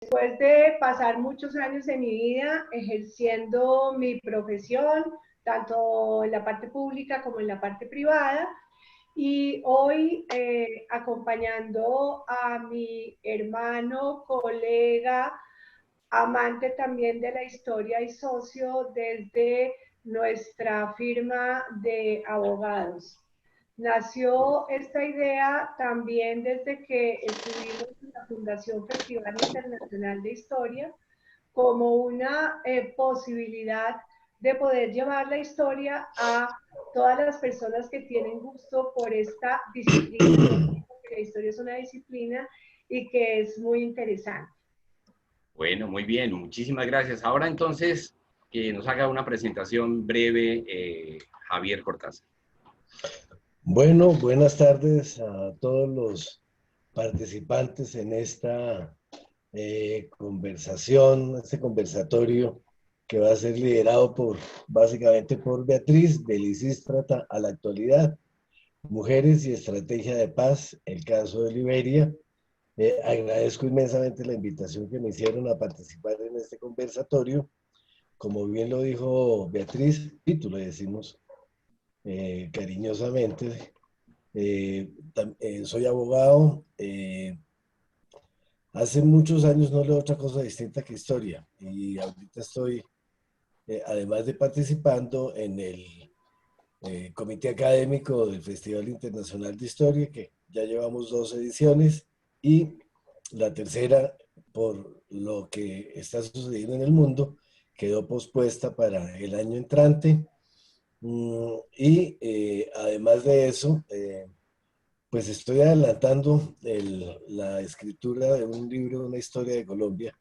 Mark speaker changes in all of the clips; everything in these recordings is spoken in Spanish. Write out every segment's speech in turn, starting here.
Speaker 1: Después de pasar muchos años de mi vida ejerciendo mi profesión, tanto en la parte pública como en la parte privada, y hoy acompañando a mi hermano, colega, amante también de la historia y socio desde nuestra firma de abogados. Nació esta idea también desde que estuvimos en la Fundación Festival Internacional de Historia como una posibilidad de poder llevar la historia a todas las personas que tienen gusto por esta disciplina, porque la historia es una disciplina y que es muy interesante.
Speaker 2: Bueno, muy bien, muchísimas gracias. Ahora entonces, que nos haga una presentación breve Javier Cortázar.
Speaker 3: Bueno, buenas tardes a todos los participantes en esta conversación, este conversatorio que va a ser liderado básicamente por Beatriz, de Lisístrata a la actualidad, Mujeres y Estrategia de Paz, el caso de Liberia. Agradezco inmensamente la invitación que me hicieron a participar en este conversatorio. Como bien lo dijo Beatriz, y tú le decimos cariñosamente, soy abogado. Hace muchos años no leo otra cosa distinta que historia y ahorita estoy, además de participando en el comité académico del Festival Internacional de Historia, que ya llevamos 2 ediciones, y la tercera, por lo que está sucediendo en el mundo, quedó pospuesta para el año entrante. Además de eso, pues estoy adelantando la escritura de un libro, una historia de Colombia,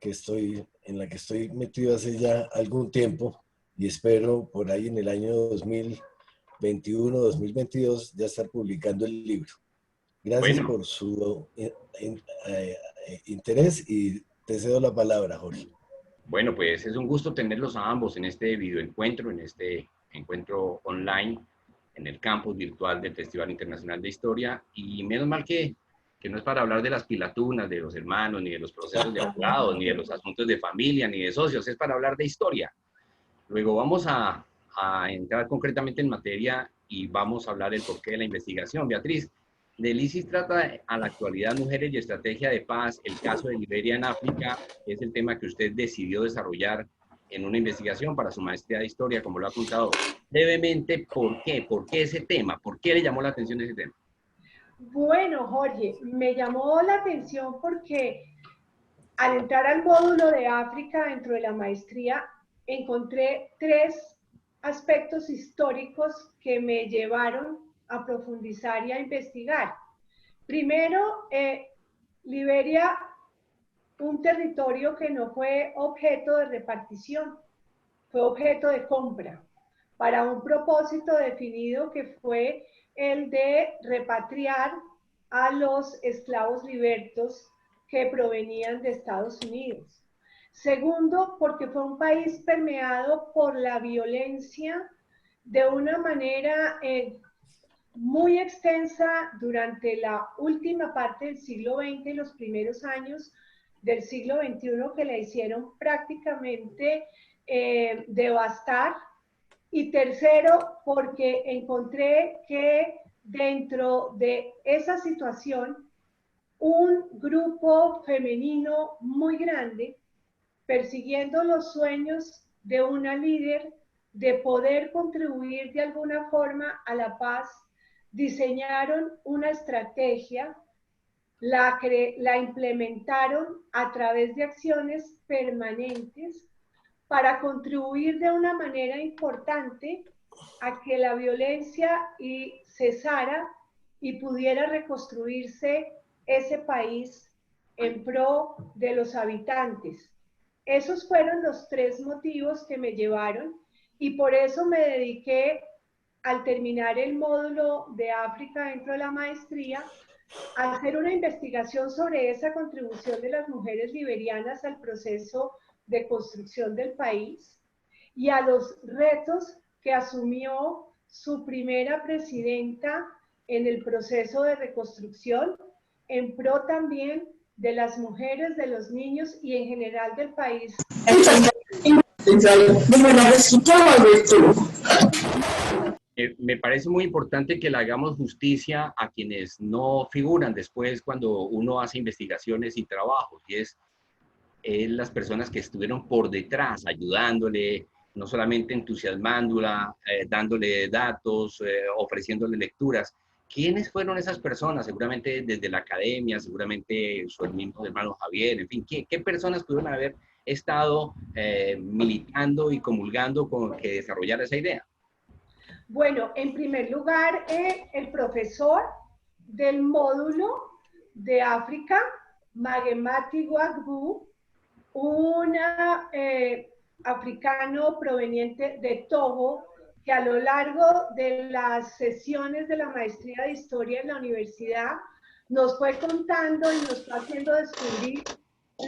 Speaker 3: en la que estoy metido hace ya algún tiempo y espero por ahí en el año 2021, 2022 ya estar publicando el libro. Gracias por su interés y te cedo la palabra, Jorge.
Speaker 2: Bueno, pues es un gusto tenerlos a ambos en este videoencuentro, en este encuentro online, en el campus virtual del Festival Internacional de Historia. Y menos mal que no es para hablar de las pilatunas, de los hermanos, ni de los procesos de abogados, ni de los asuntos de familia, ni de socios, es para hablar de historia. Luego vamos a entrar concretamente en materia y vamos a hablar del porqué de la investigación. Beatriz, de Lisístrata a la actualidad, Mujeres y Estrategia de Paz, el caso de Liberia en África, es el tema que usted decidió desarrollar en una investigación para su maestría de historia, como lo ha contado brevemente. ¿Por qué? ¿Por qué ese tema? ¿Por qué le llamó la atención ese tema?
Speaker 1: Bueno, Jorge, me llamó la atención porque al entrar al módulo de África dentro de la maestría, encontré 3 aspectos históricos que me llevaron a profundizar y a investigar. Primero, Liberia, un territorio que no fue objeto de repartición, fue objeto de compra para un propósito definido que fue el de repatriar a los esclavos libertos que provenían de Estados Unidos. Segundo, porque fue un país permeado por la violencia de una manera muy extensa durante la última parte del siglo XX y los primeros años del siglo XXI, que la hicieron prácticamente devastar. Y tercero, porque encontré que dentro de esa situación, un grupo femenino muy grande, persiguiendo los sueños de una líder de poder contribuir de alguna forma a la paz, diseñaron una estrategia, la implementaron a través de acciones permanentes para contribuir de una manera importante a que la violencia cesara y pudiera reconstruirse ese país en pro de los habitantes. Esos fueron los 3 motivos que me llevaron y por eso me dediqué, al terminar el módulo de África dentro de la maestría, a hacer una investigación sobre esa contribución de las mujeres liberianas al proceso de construcción del país y a los retos que asumió su primera presidenta en el proceso de reconstrucción, en pro también de las mujeres, de los niños y en general del país.
Speaker 2: Me parece muy importante que le hagamos justicia a quienes no figuran después cuando uno hace investigaciones y trabajos, y es las personas que estuvieron por detrás, ayudándole, no solamente entusiasmándola, dándole datos, ofreciéndole lecturas. ¿Quiénes fueron esas personas? Seguramente desde la academia, seguramente su mismo hermano Javier, en fin, ¿qué personas pudieron haber estado militando y comulgando con que desarrollara esa idea?
Speaker 1: Bueno, en primer lugar, el profesor del módulo de África, Magemati Wagbu, un africano proveniente de Togo, que a lo largo de las sesiones de la maestría de historia en la universidad nos fue contando y nos fue haciendo descubrir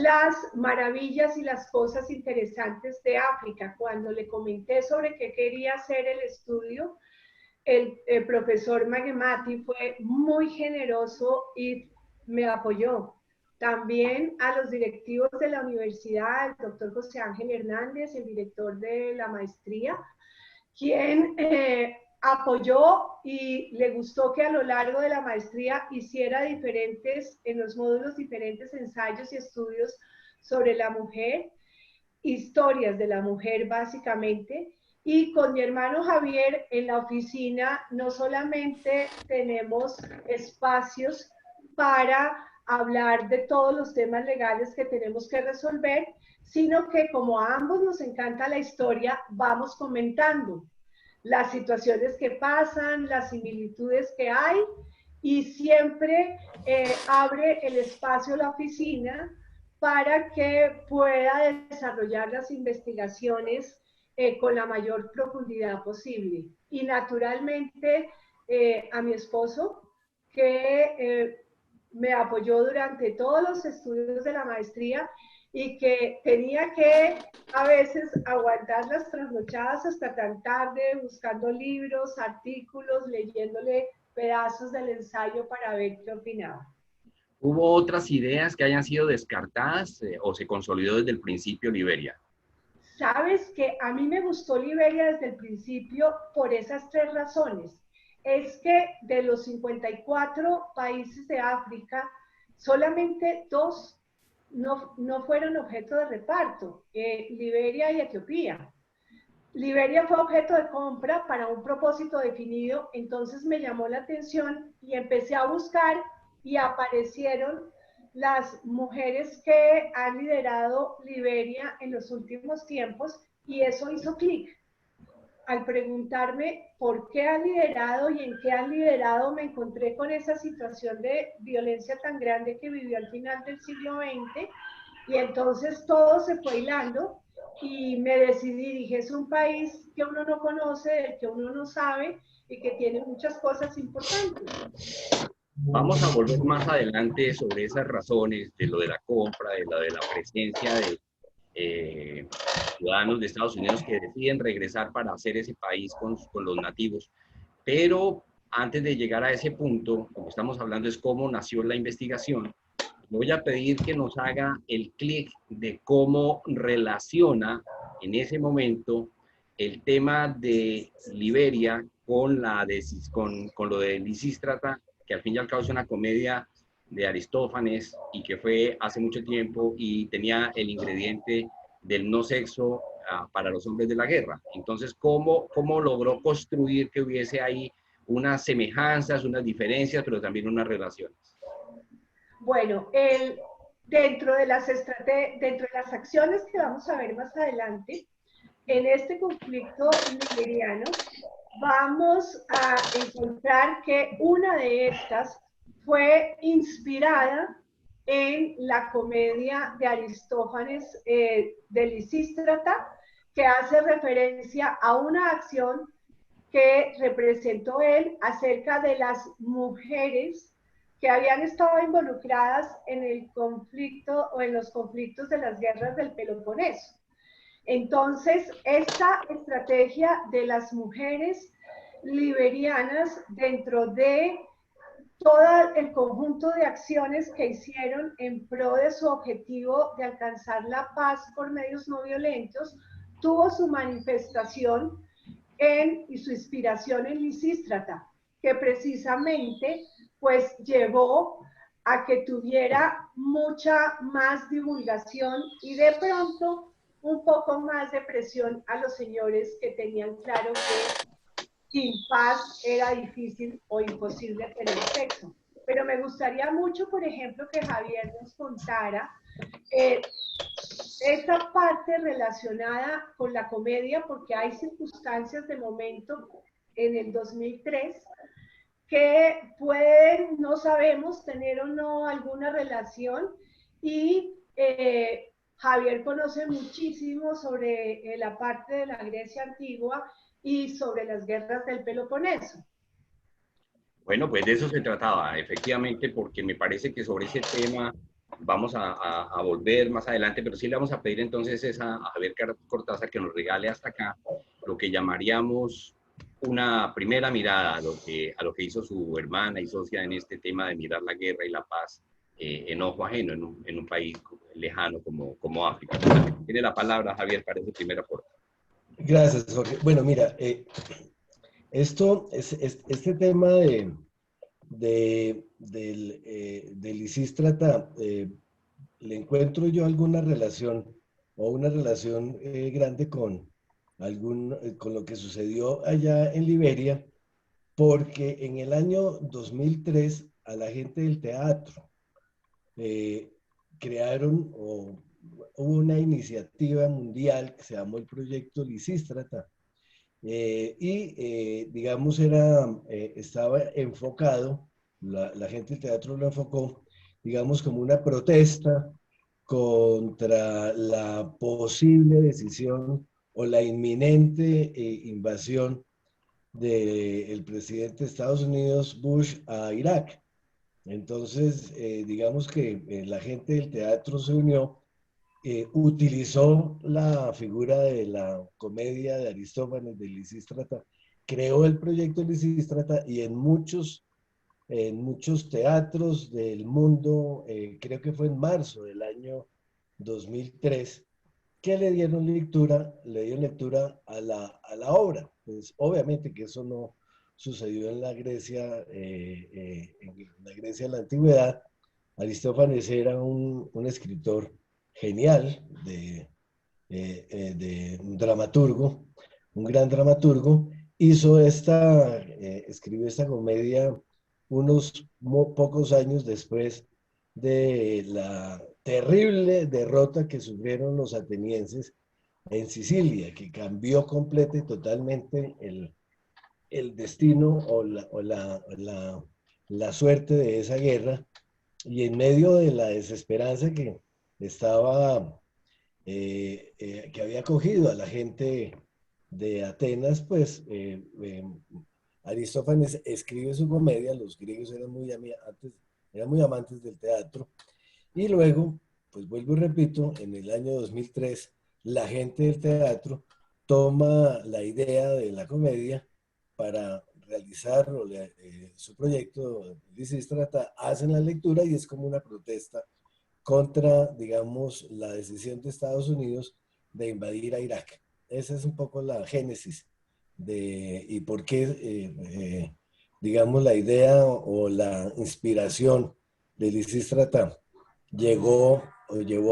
Speaker 1: las maravillas y las cosas interesantes de África. Cuando le comenté sobre qué quería hacer el estudio, el profesor Magemati fue muy generoso y me apoyó. También a los directivos de la universidad, el doctor José Ángel Hernández, el director de la maestría, quien apoyó y le gustó que a lo largo de la maestría hiciera en los módulos diferentes ensayos y estudios sobre la mujer, historias de la mujer básicamente. Y con mi hermano Javier en la oficina no solamente tenemos espacios para hablar de todos los temas legales que tenemos que resolver, sino que como a ambos nos encanta la historia, vamos comentando las situaciones que pasan, las similitudes que hay, y siempre abre el espacio la oficina para que pueda desarrollar las investigaciones con la mayor profundidad posible. Y naturalmente a mi esposo, que me apoyó durante todos los estudios de la maestría y que tenía que a veces aguantar las trasnochadas hasta tan tarde, buscando libros, artículos, leyéndole pedazos del ensayo para ver qué opinaba.
Speaker 2: ¿Hubo otras ideas que hayan sido descartadas o se consolidó desde el principio Liberia?
Speaker 1: Sabes que a mí me gustó Liberia desde el principio por esas tres razones. Es que de los 54 países de África, solamente 2 no fueron objeto de reparto, Liberia y Etiopía. Liberia fue objeto de compra para un propósito definido, entonces me llamó la atención y empecé a buscar y aparecieron las mujeres que han liderado Liberia en los últimos tiempos y eso hizo clic. Al preguntarme por qué han liderado y en qué han liderado, me encontré con esa situación de violencia tan grande que vivió al final del siglo XX y entonces todo se fue hilando y me decidí, dije, es un país que uno no conoce, del que uno no sabe y que tiene muchas cosas importantes.
Speaker 2: Vamos a volver más adelante sobre esas razones de lo de la compra, de la presencia de ciudadanos de Estados Unidos que deciden regresar para hacer ese país con los nativos. Pero antes de llegar a ese punto, lo que estamos hablando es cómo nació la investigación. Voy a pedir que nos haga el clic de cómo relaciona en ese momento el tema de Liberia con lo de Lisístrata, que al fin y al cabo es una comedia de Aristófanes y que fue hace mucho tiempo y tenía el ingrediente del no sexo para los hombres de la guerra. Entonces, ¿cómo logró construir que hubiese ahí unas semejanzas, unas diferencias, pero también unas relaciones?
Speaker 1: Bueno, dentro de las acciones que vamos a ver más adelante, en este conflicto liberiano, vamos a encontrar que una de estas fue inspirada en la comedia de Aristófanes de Lisístrata, que hace referencia a una acción que representó él acerca de las mujeres que habían estado involucradas en el conflicto o en los conflictos de las guerras del Peloponeso. Entonces, esta estrategia de las mujeres liberianas dentro de todo el conjunto de acciones que hicieron en pro de su objetivo de alcanzar la paz por medios no violentos, tuvo su manifestación y su inspiración en Lisístrata, que precisamente pues llevó a que tuviera mucha más divulgación y de pronto un poco más de presión a los señores que tenían claro que sin paz era difícil o imposible tener sexo. Pero me gustaría mucho, por ejemplo, que Javier nos contara esa parte relacionada con la comedia, porque hay circunstancias de momento en el 2003 que pueden, no sabemos, tener o no alguna relación y Javier conoce muchísimo sobre la parte de la Grecia antigua y sobre las guerras del Peloponeso.
Speaker 2: Bueno, pues de eso se trataba, efectivamente, porque me parece que sobre ese tema vamos a volver más adelante, pero sí le vamos a pedir entonces a Javier Cortázar que nos regale hasta acá lo que llamaríamos una primera mirada a lo que hizo su hermana y socia en este tema de mirar la guerra y la paz en ojo ajeno, en un país lejano como África. Tiene la palabra, Javier, para ese primer aporte.
Speaker 3: Gracias, Jorge. Bueno, mira, este tema del Lisístrata, le encuentro yo alguna relación o una relación grande con lo que sucedió allá en Liberia, porque en el año 2003 a la gente del teatro crearon o hubo una iniciativa mundial que se llamó el Proyecto Lisístrata. Digamos, estaba enfocado, la gente del teatro lo enfocó, digamos, como una protesta contra la posible decisión o la inminente invasión del presidente de Estados Unidos, Bush, a Irak. Entonces, digamos que la gente del teatro se unió, utilizó la figura de la comedia de Aristófanes de Lisístrata, creó el proyecto Lisístrata y en muchos teatros del mundo, creo que fue en marzo del año 2003, que le dieron lectura a la obra. Pues obviamente que eso no sucedió en la Grecia, de la antigüedad. Aristófanes era un escritor genial, de un dramaturgo, un gran dramaturgo, escribió esta comedia unos pocos años después de la terrible derrota que sufrieron los atenienses en Sicilia, que cambió completa y totalmente el destino o la suerte de esa guerra, y en medio de la desesperanza que que había cogido a la gente de Atenas, pues Aristófanes escribe su comedia. Los griegos eran muy amantes del teatro, y luego, pues vuelvo y repito, en el año 2003, la gente del teatro toma la idea de la comedia para realizar su proyecto Lisístrata, hacen la lectura y es como una protesta contra, digamos, la decisión de Estados Unidos de invadir a Irak. Esa es un poco la génesis y por qué, digamos, la idea o la inspiración de Lisístrata llevó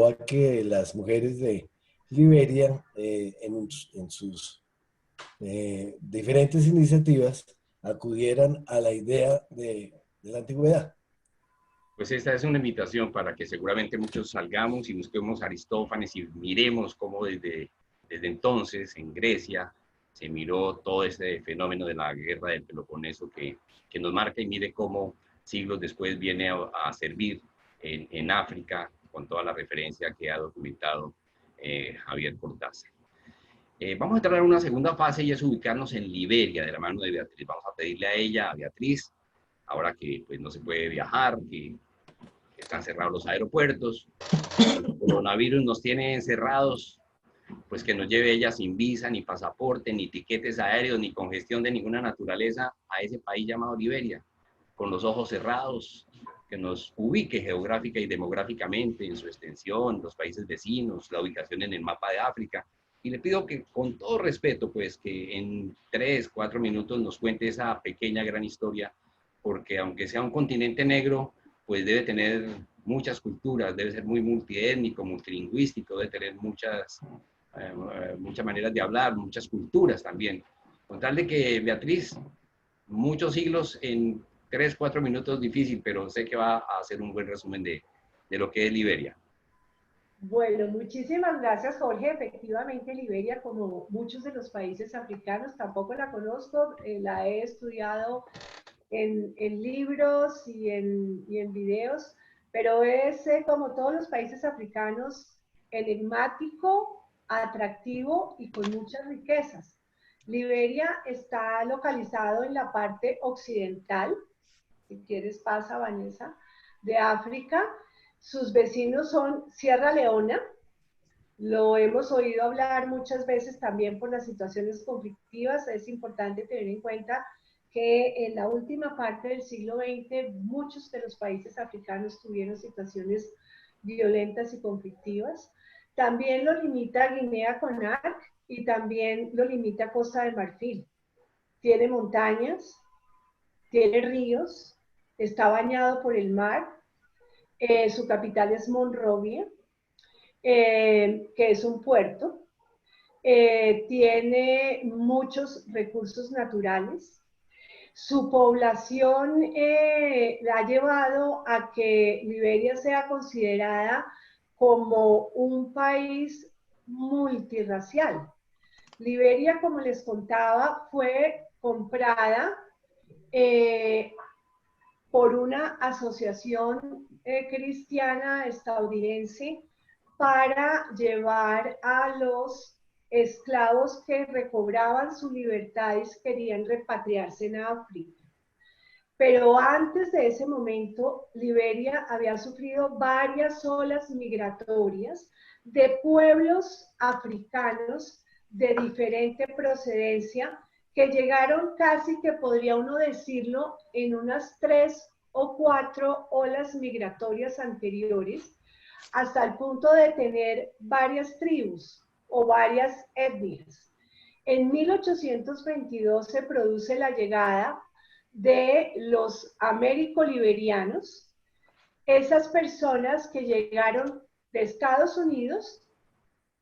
Speaker 3: a que las mujeres de Liberia, en sus diferentes iniciativas, acudieran a la idea de la antigüedad.
Speaker 2: Pues esta es una invitación para que seguramente muchos salgamos y busquemos Aristófanes y miremos cómo desde entonces en Grecia se miró todo este fenómeno de la guerra del Peloponeso que nos marca, y mire cómo siglos después viene a servir en África con toda la referencia que ha documentado Javier Cortázar. Vamos a entrar en una segunda fase y es ubicarnos en Liberia de la mano de Beatriz. Vamos a pedirle a ella, a Beatriz, ahora que pues, no se puede viajar, que están cerrados los aeropuertos, el coronavirus nos tiene encerrados, pues que nos lleve ella sin visa, ni pasaporte, ni tiquetes aéreos, ni congestión de ninguna naturaleza a ese país llamado Liberia. con los ojos cerrados, que nos ubique geográfica y demográficamente en su extensión, los países vecinos, la ubicación en el mapa de África. Y le pido que, con todo respeto, pues que en 3, 4 minutos nos cuente esa pequeña gran historia, porque aunque sea un continente negro, pues debe tener muchas culturas, debe ser muy multiétnico, multilingüístico, debe tener muchas maneras de hablar, muchas culturas también. Con tal de que, Beatriz, muchos siglos en 3, 4 minutos difícil, pero sé que va a hacer un buen resumen de lo que es Liberia.
Speaker 1: Bueno, muchísimas gracias, Jorge. Efectivamente, Liberia, como muchos de los países africanos, tampoco la conozco, la he estudiado en libros y en videos, pero es, como todos los países africanos, enigmático, atractivo y con muchas riquezas. Liberia está localizado en la parte occidental, si quieres pasa, Vanessa, de África. Sus vecinos son Sierra Leona, lo hemos oído hablar muchas veces también por las situaciones conflictivas. Es importante tener en cuenta que en la última parte del siglo XX muchos de los países africanos tuvieron situaciones violentas y conflictivas. También lo limita Guinea-Conakry y también lo limita Costa de Marfil. Tiene montañas, tiene ríos, está bañado por el mar. Su capital es Monrovia, que es un puerto. Tiene muchos recursos naturales. Su población ha llevado a que Liberia sea considerada como un país multirracial. Liberia, como les contaba, fue comprada por una asociación cristiana estadounidense para llevar a los esclavos que recobraban su libertad y querían repatriarse en África. Pero antes de ese momento, Liberia había sufrido varias olas migratorias de pueblos africanos de diferente procedencia que llegaron casi, que podría uno decirlo, en unas 3 o 4 olas migratorias anteriores, hasta el punto de tener varias tribus o varias etnias. En 1822 se produce la llegada de los américo-liberianos, esas personas que llegaron de Estados Unidos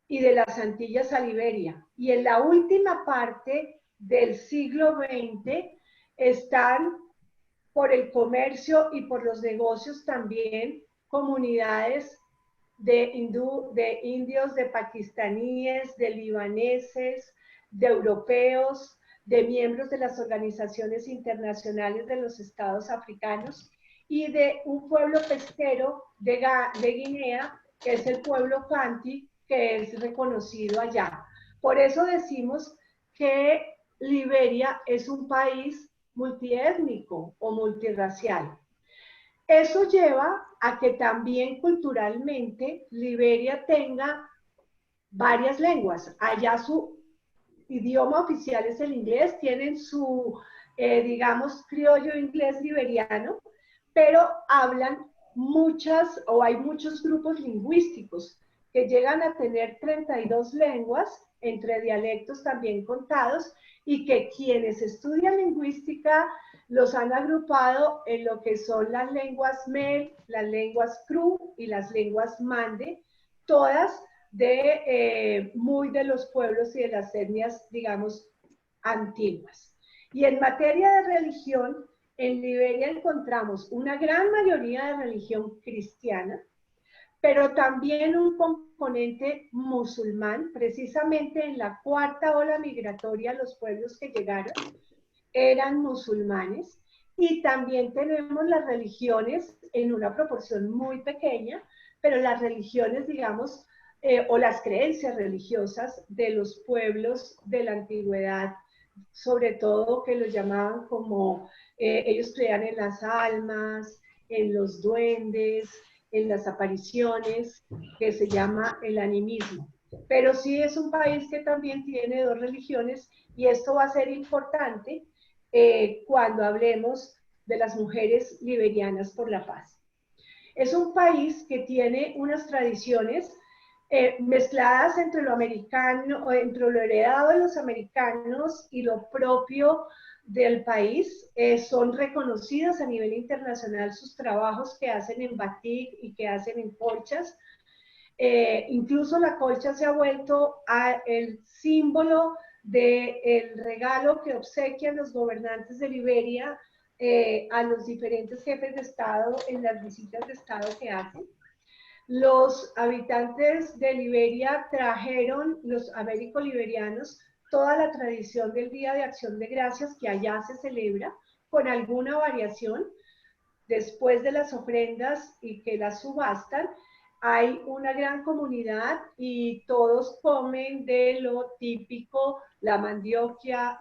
Speaker 1: y de las Antillas a Liberia. Y en la última parte del siglo XX están, por el comercio y por los negocios también, comunidades de indios, de pakistaníes, de libaneses, de europeos, de miembros de las organizaciones internacionales de los estados africanos y de un pueblo pesquero de Guinea, que es el pueblo Kanti, que es reconocido allá. Por eso decimos que Liberia es un país multiétnico o multirracial. Eso lleva a que también culturalmente Liberia tenga varias lenguas. Allá su idioma oficial es el inglés, tienen su, digamos, criollo inglés liberiano, pero hablan muchas, o hay muchos grupos lingüísticos que llegan a tener 32 lenguas, entre dialectos también contados, y que quienes estudian lingüística los han agrupado en lo que son las lenguas Mel, las lenguas Kru y las lenguas Mande, todas muy de los pueblos y de las etnias, digamos, antiguas. Y en materia de religión, en Liberia encontramos una gran mayoría de religión cristiana, pero también un componente musulmán. Precisamente en la cuarta ola migratoria, los pueblos que llegaron eran musulmanes, y también tenemos las religiones en una proporción muy pequeña, pero las religiones, digamos, o las creencias religiosas de los pueblos de la antigüedad, sobre todo que los llamaban como, ellos creían en las almas, en los duendes, en las apariciones, que se llama el animismo. Pero sí es un país que también tiene dos religiones, y esto va a ser importante cuando hablemos de las mujeres liberianas por la paz. Es un país que tiene unas tradiciones mezcladas entre lo americano, entre lo heredado de los americanos y lo propio del país. Son reconocidas a nivel internacional sus trabajos que hacen en batik y que hacen en colchas. Incluso la colcha se ha vuelto el símbolo del regalo que obsequian los gobernantes de Liberia a los diferentes jefes de Estado en las visitas de Estado que hacen. Los habitantes de Liberia trajeron, los américo-liberianos, toda la tradición del Día de Acción de Gracias que allá se celebra, con alguna variación. Después de las ofrendas y que las subastan, hay una gran comunidad y todos comen de lo típico, la mandioca,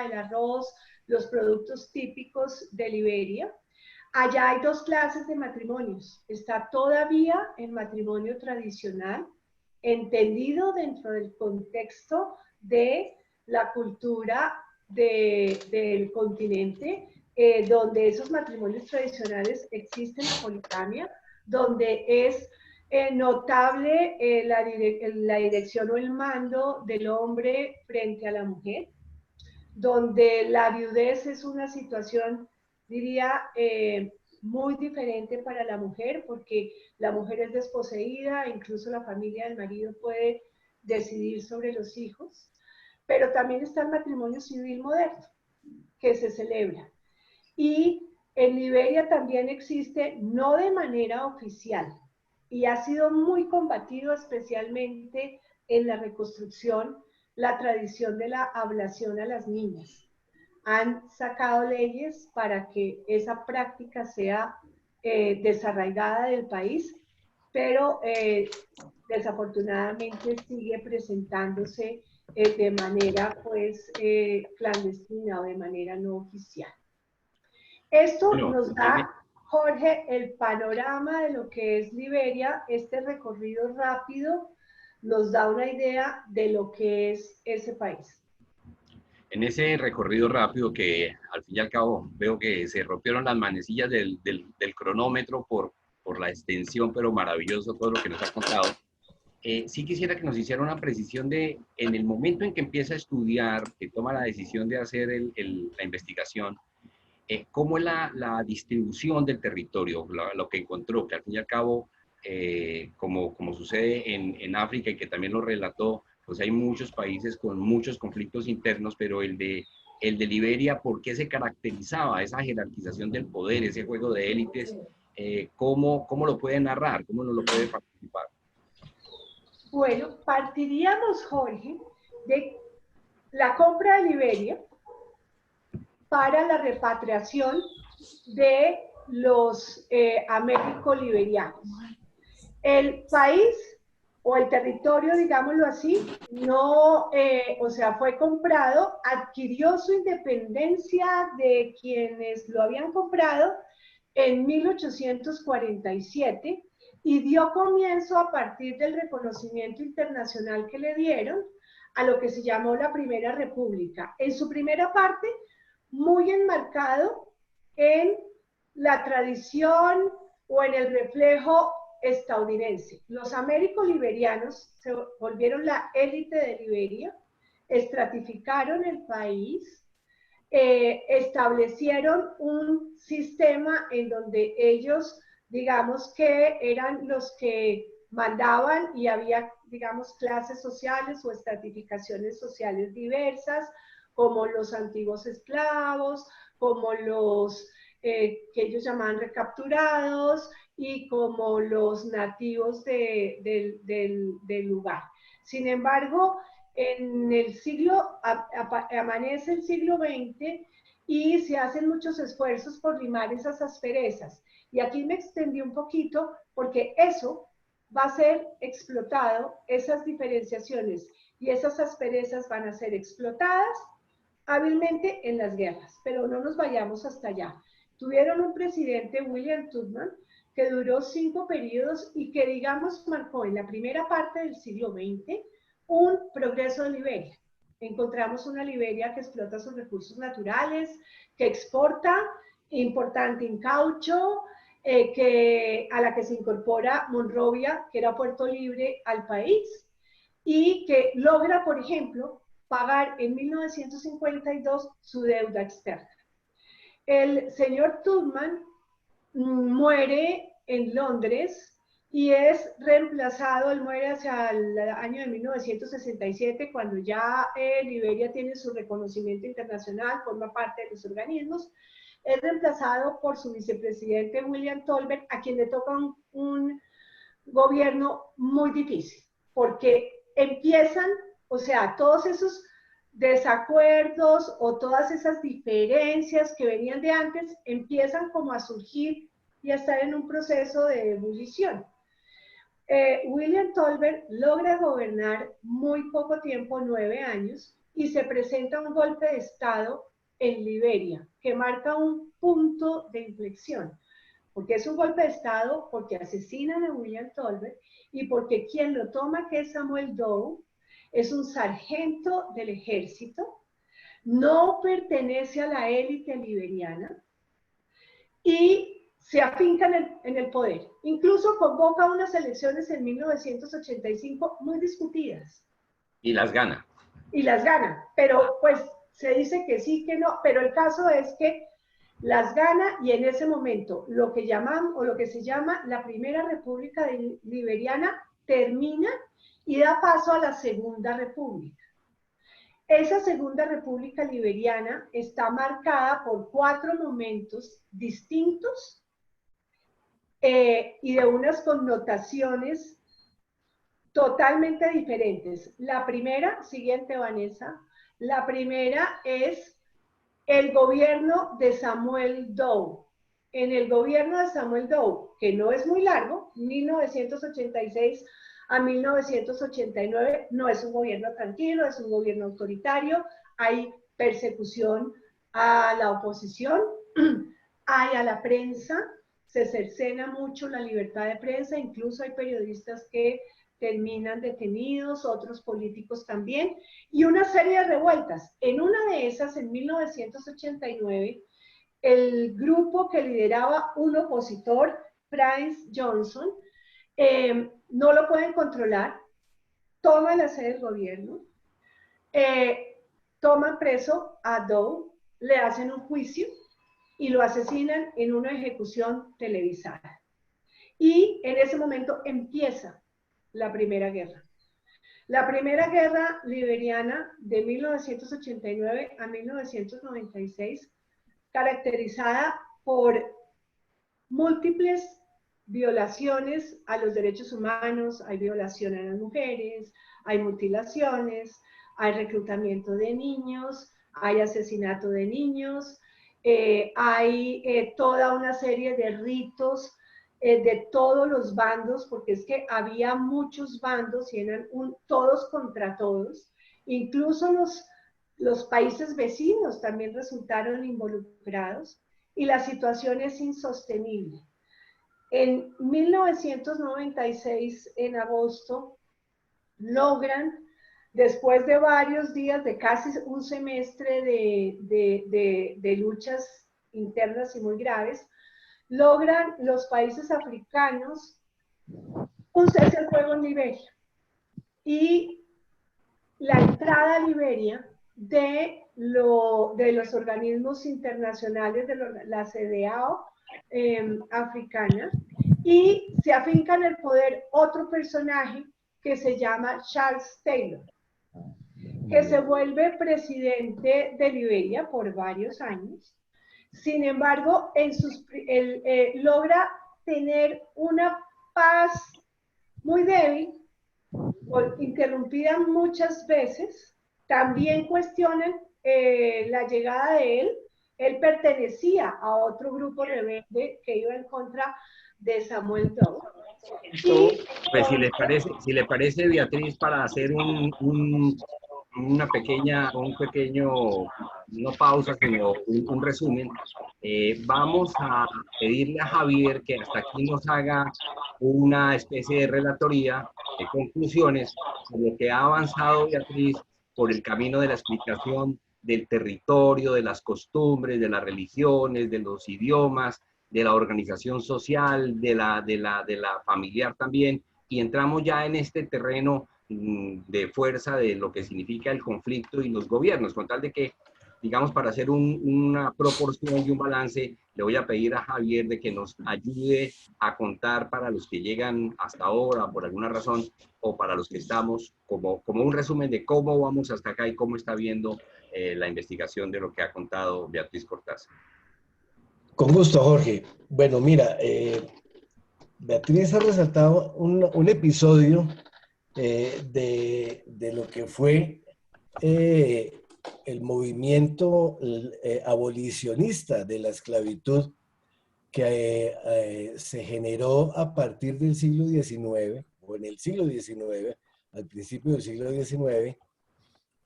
Speaker 1: el arroz, los productos típicos de Liberia. Allá hay dos clases de matrimonios. Está todavía el matrimonio tradicional, entendido dentro del contexto de la cultura del continente, donde esos matrimonios tradicionales existen la poligamia, donde es notable la dirección o el mando del hombre frente a la mujer, donde la viudez es una situación, diría, muy diferente para la mujer, porque la mujer es desposeída, incluso la familia del marido puede decidir sobre los hijos, pero también está el matrimonio civil moderno, que se celebra. Y en Liberia también existe, no de manera oficial, y ha sido muy combatido especialmente en la reconstrucción, la tradición de la ablación a las niñas. Han sacado leyes para que esa práctica sea desarraigada del país, pero desafortunadamente sigue presentándose de manera pues clandestina o de manera no oficial. Esto nos da, Jorge, el panorama de lo que es Liberia. Este recorrido rápido nos da una idea de lo que es ese país.
Speaker 2: En ese recorrido rápido que al fin y al cabo veo que se rompieron las manecillas del cronómetro por la extensión, pero maravilloso todo lo que nos ha contado. Sí quisiera que nos hiciera una precisión de, en el momento en que empieza a estudiar, que toma la decisión de hacer la investigación, cómo es la distribución del territorio, lo que encontró, que al fin y al cabo, como sucede en África y que también lo relató, pues hay muchos países con muchos conflictos internos, pero el de Liberia, ¿por qué se caracterizaba esa jerarquización del poder, ese juego de élites? ¿Cómo lo puede narrar? ¿Cómo nos lo puede participar?
Speaker 1: Bueno, partiríamos, Jorge, de la compra de Liberia para la repatriación de los américo-liberianos. El país o el territorio, digámoslo así, no, o sea, fue comprado, adquirió su independencia de quienes lo habían comprado en 1847 y dio comienzo a partir del reconocimiento internacional que le dieron a lo que se llamó la Primera República. En su primera parte, muy enmarcado en la tradición o en el reflejo estadounidense. Los américo-liberianos se volvieron la élite de Liberia, estratificaron el país, establecieron un sistema en donde ellos, digamos que eran los que mandaban y había, digamos, clases sociales o estratificaciones sociales diversas, como los antiguos esclavos, como los que ellos llamaban recapturados y como los nativos del lugar. Sin embargo, en el siglo, amanece el siglo XX y se hacen muchos esfuerzos por limar esas asperezas. Y aquí me extendí un poquito porque eso va a ser explotado, esas diferenciaciones y esas asperezas van a ser explotadas hábilmente en las guerras, pero no nos vayamos hasta allá. Tuvieron un presidente, William Tubman, que duró 5 periodos y que, digamos, marcó en la primera parte del siglo XX un progreso de Liberia. Encontramos una Liberia que explota sus recursos naturales, que exporta importante en caucho, a la que se incorpora Monrovia, que era Puerto Libre, al país, y que logra, por ejemplo, pagar en 1952 su deuda externa. El señor Tubman muere en Londres y es reemplazado, él muere hacia el año de 1967, cuando ya Liberia tiene su reconocimiento internacional, forma parte de los organismos, es reemplazado por su vicepresidente William Tolbert, a quien le toca un gobierno muy difícil, porque empiezan, o sea, todos esos desacuerdos o todas esas diferencias que venían de antes empiezan como a surgir y a estar en un proceso de ebullición. William Tolbert logra gobernar muy poco tiempo, 9 años, y se presenta un golpe de Estado en Liberia, que marca un punto de inflexión, porque es un golpe de Estado, porque asesinan a William Tolbert y porque quien lo toma, que es Samuel Doe, es un sargento del ejército, no pertenece a la élite liberiana y se afinca en el poder. Incluso convoca unas elecciones en 1985 muy discutidas.
Speaker 2: Y las gana.
Speaker 1: Y las gana, pero pues se dice que sí, que no, pero el caso es que las gana y en ese momento lo que llaman o lo que se llama la Primera República Liberiana termina y da paso a la Segunda República. Esa Segunda República Liberiana está marcada por 4 momentos distintos y de unas connotaciones totalmente diferentes. La primera, siguiente Vanessa, la primera es el gobierno de Samuel Doe. En el gobierno de Samuel Doe, que no es muy largo, 1986 a 1989, no es un gobierno tranquilo, es un gobierno autoritario, hay persecución a la oposición, hay a la prensa, se cercena mucho la libertad de prensa, incluso hay periodistas que terminan detenidos, otros políticos también, y una serie de revueltas. En una de esas, en 1989, el grupo que lideraba un opositor, Prince Johnson, no lo pueden controlar, toman la sede del gobierno, toman preso a Doe, le hacen un juicio y lo asesinan en una ejecución televisada. Y en ese momento empieza la Primera Guerra. La Primera Guerra Liberiana de 1989 a 1996, caracterizada por múltiples violaciones a los derechos humanos, hay violaciones a las mujeres, hay mutilaciones, hay reclutamiento de niños, hay asesinato de niños, hay toda una serie de ritos de todos los bandos, porque es que había muchos bandos y eran todos contra todos. Incluso los países vecinos también resultaron involucrados y la situación es insostenible. En 1996, en agosto, logran, después de varios días, de casi un semestre de luchas internas y muy graves, logran los países africanos un cese al fuego en Liberia y la entrada a Liberia de los organismos internacionales, de la CEDEAO africana, y se afinca en el poder otro personaje que se llama Charles Taylor, que se vuelve presidente de Liberia por varios años. Sin embargo, logra tener una paz muy débil, interrumpida muchas veces. También cuestionan la llegada de él. Él pertenecía a otro grupo rebelde que iba en contra de Samuel Doe.
Speaker 2: Pues si le parece, Beatriz, para hacer una pequeña, no pausa, sino un resumen, vamos a pedirle a Javier que hasta aquí nos haga una especie de relatoría de conclusiones sobre lo que ha avanzado Beatriz por el camino de la explicación del territorio, de las costumbres, de las religiones, de los idiomas, de la organización social, de la familiar también, y entramos ya en este terreno de fuerza de lo que significa el conflicto y los gobiernos, con tal de que, digamos, para hacer una proporción y un balance, le voy a pedir a Javier de que nos ayude a contar para los que llegan hasta ahora por alguna razón, o para los que estamos, como un resumen de cómo vamos hasta acá y cómo está viendo la investigación de lo que ha contado Beatriz Cortázar.
Speaker 3: Con gusto, Jorge. Bueno, mira, Beatriz ha resaltado un episodio de lo que fue el movimiento abolicionista de la esclavitud que se generó a partir del siglo XIX, o en el siglo XIX, al principio del siglo XIX,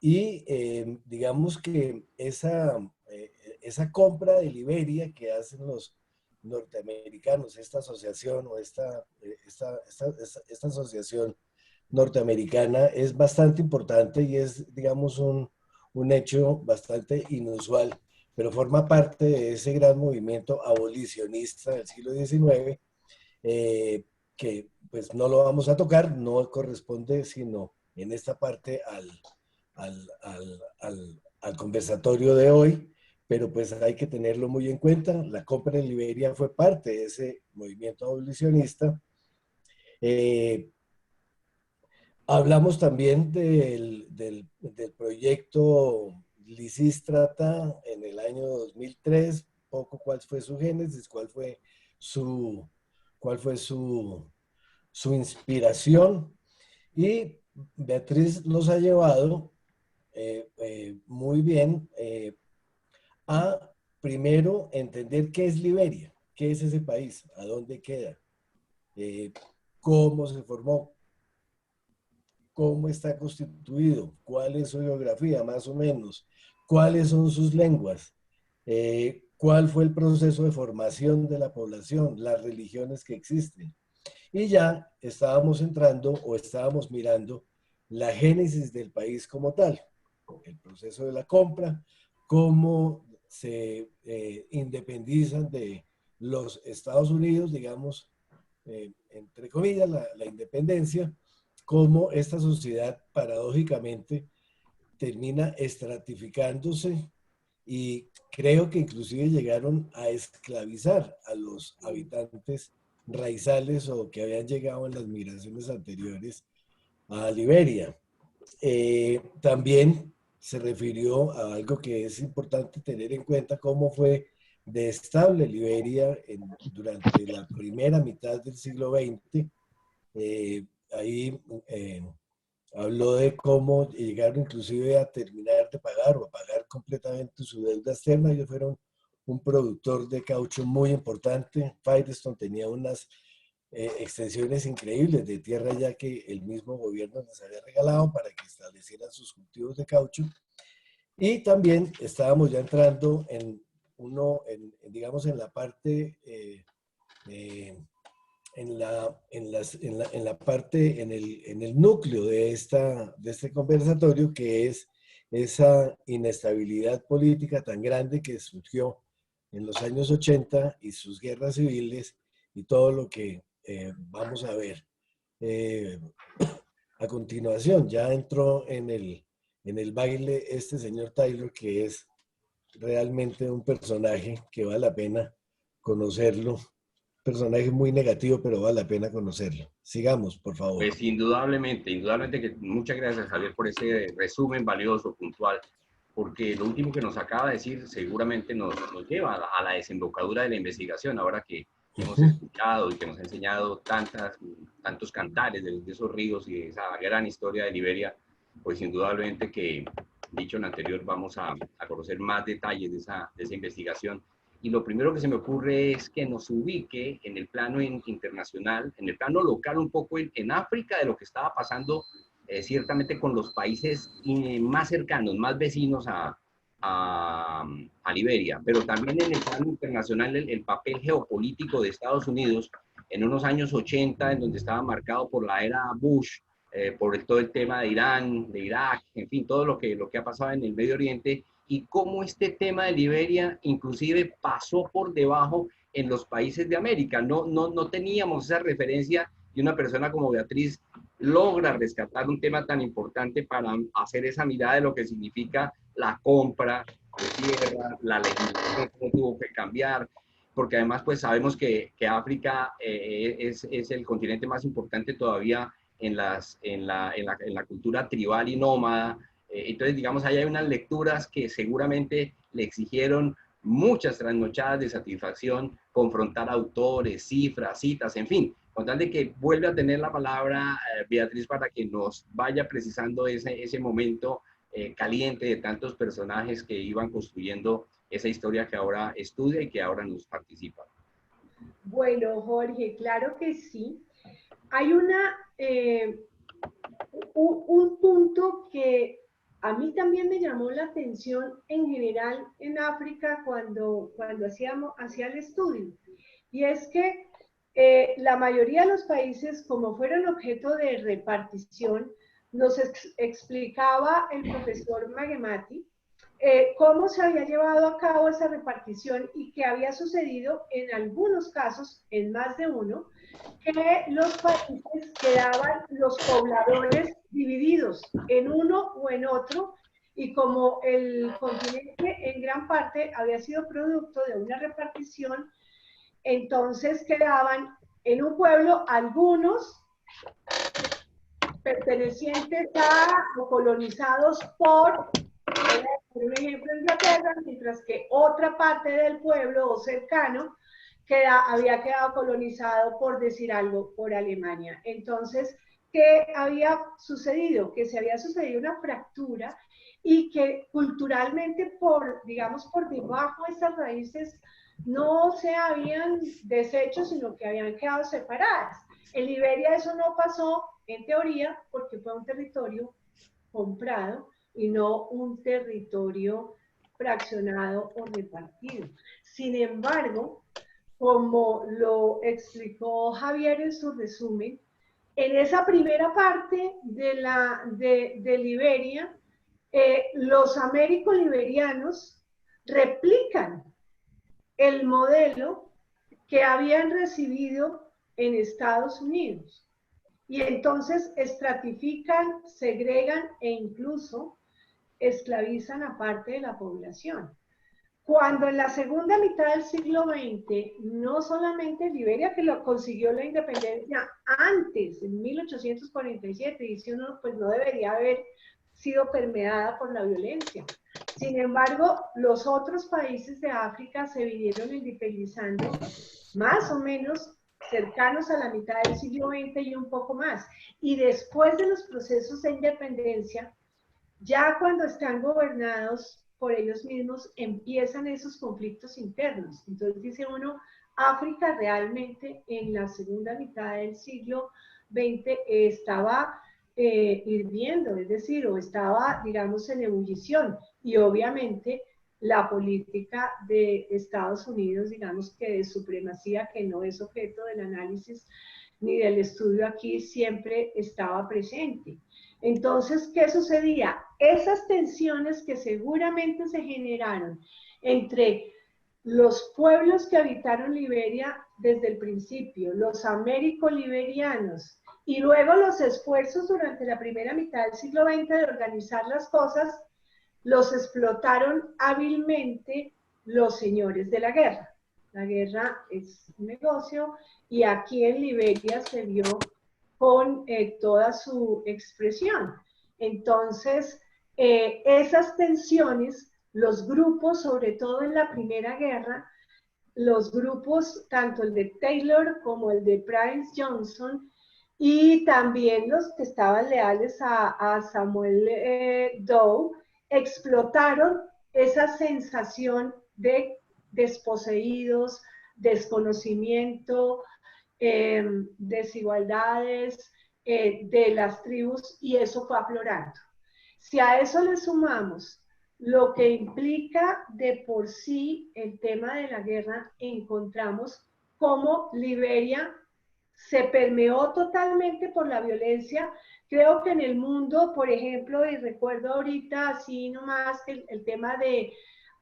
Speaker 3: y digamos que esa compra de Liberia que hacen los norteamericanos, esta asociación o esta asociación norteamericana es bastante importante y es, digamos, un hecho bastante inusual, pero forma parte de ese gran movimiento abolicionista del siglo XIX, que pues no lo vamos a tocar, no corresponde sino en esta parte al conversatorio de hoy, pero pues hay que tenerlo muy en cuenta. La compra en Liberia fue parte de ese movimiento abolicionista. Hablamos también del proyecto Lisístrata en el año 2003, poco cuál fue su génesis, cuál fue su inspiración. Y Beatriz nos ha llevado muy bien a primero entender qué es Liberia, qué es ese país, a dónde queda, cómo se formó, cómo está constituido, cuál es su geografía más o menos, cuáles son sus lenguas, cuál fue el proceso de formación de la población, las religiones que existen. Y ya estábamos entrando o estábamos mirando la génesis del país como tal, el proceso de la compra, cómo se independizan de los Estados Unidos, digamos, entre comillas, la independencia, cómo esta sociedad paradójicamente termina estratificándose y creo que inclusive llegaron a esclavizar a los habitantes raizales o que habían llegado en las migraciones anteriores a Liberia. También se refirió a algo que es importante tener en cuenta, cómo fue de estable Liberia durante la primera mitad del siglo XX. Ahí habló de cómo llegaron inclusive a terminar de pagar o a pagar completamente su deuda externa. Ellos fueron un productor de caucho muy importante. Firestone tenía unas extensiones increíbles de tierra ya que el mismo gobierno les había regalado para que establecieran sus cultivos de caucho. Y también estábamos ya entrando digamos, en la parte en el núcleo de este conversatorio, que es esa inestabilidad política tan grande que surgió en los años 80 y sus guerras civiles y todo lo que vamos a ver. A continuación, ya entró en el baile este señor Taylor, que es realmente un personaje que vale la pena conocerlo. Personaje muy negativo, pero vale la pena conocerlo. Sigamos, por favor.
Speaker 2: Pues indudablemente que muchas gracias, Javier, por ese resumen valioso, puntual, porque lo último que nos acaba de decir seguramente nos lleva a la desembocadura de la investigación, ahora que hemos escuchado y que nos ha enseñado tantos cantares de esos ríos y de esa gran historia de Liberia, pues indudablemente que, dicho en anterior, vamos a conocer más detalles de esa investigación. Y lo primero que se me ocurre es que nos ubique en el plano internacional, en el plano local un poco en África, de lo que estaba pasando ciertamente con los países más cercanos, más vecinos a Liberia, pero también en el plano internacional el papel geopolítico de Estados Unidos en unos años 80, en donde estaba marcado por la era Bush, por todo el tema de Irán, de Irak, en fin, todo lo que ha pasado en el Medio Oriente, y cómo este tema de Liberia inclusive pasó por debajo en los países de América. No teníamos esa referencia y una persona como Beatriz logra rescatar un tema tan importante para hacer esa mirada de lo que significa la compra de tierra, la legislación, cómo tuvo que cambiar, porque además pues sabemos que África es el continente más importante todavía en la cultura tribal y nómada. Entonces, digamos, ahí hay unas lecturas que seguramente le exigieron muchas trasnochadas de satisfacción, confrontar autores, cifras, citas, en fin, con tal de que vuelve a tener la palabra Beatriz para que nos vaya precisando ese momento caliente de tantos personajes que iban construyendo esa historia que ahora estudia y que ahora nos participa.
Speaker 1: Bueno, Jorge, claro que sí. Hay un punto que a mí también me llamó la atención en general en África cuando hacía el estudio. Y es que la mayoría de los países, como fueron objeto de repartición, nos explicaba el profesor Magemati cómo se había llevado a cabo esa repartición y que había sucedido en algunos casos, en más de uno, que los países quedaban los pobladores divididos en uno o en otro, y como el continente en gran parte había sido producto de una repartición, entonces quedaban en un pueblo algunos pertenecientes a o colonizados por ejemplo, Inglaterra, mientras que otra parte del pueblo o cercano había quedado colonizado, por decir algo, por Alemania. Entonces, ¿qué había sucedido? Que se había sucedido una fractura y que culturalmente, digamos, por debajo de estas raíces no se habían deshecho, sino que habían quedado separadas. En Liberia eso no pasó, en teoría, porque fue un territorio comprado y no un territorio fraccionado o repartido. Sin embargo, como lo explicó Javier en su resumen, en esa primera parte de Liberia, los américo-liberianos replican el modelo que habían recibido en Estados Unidos. Y entonces estratifican, segregan e incluso esclavizan a parte de la población. Cuando en la segunda mitad del siglo XX, no solamente Liberia, que lo consiguió la independencia antes, en 1847, dice uno, pues no debería haber sido permeada por la violencia. Sin embargo, los otros países de África se vinieron independizando más o menos cercanos a la mitad del siglo XX y un poco más. Y después de los procesos de independencia, ya cuando están gobernados por ellos mismos, empiezan esos conflictos internos. Entonces dice uno, África realmente en la segunda mitad del siglo XX estaba hirviendo, es decir, o estaba, digamos, en ebullición. Y obviamente la política de Estados Unidos, digamos que de supremacía, que no es objeto del análisis ni del estudio aquí, siempre estaba presente. Entonces, ¿qué sucedía? Esas tensiones que seguramente se generaron entre los pueblos que habitaron Liberia desde el principio, los américo-liberianos, y luego los esfuerzos durante la primera mitad del siglo XX de organizar las cosas, los explotaron hábilmente los señores de la guerra. La guerra es un negocio y aquí en Liberia se vio con toda su expresión. Entonces, esas tensiones, los grupos, sobre todo en la Primera Guerra, los grupos, tanto el de Taylor como el de Price Johnson, y también los que estaban leales a Samuel Doe, explotaron esa sensación de desposeídos, desconocimiento, desigualdades de las tribus, y eso fue aflorando. Si a eso le sumamos lo que implica de por sí el tema de la guerra, encontramos cómo Liberia se permeó totalmente por la violencia creo que en el mundo, por ejemplo, y recuerdo ahorita así nomás el tema de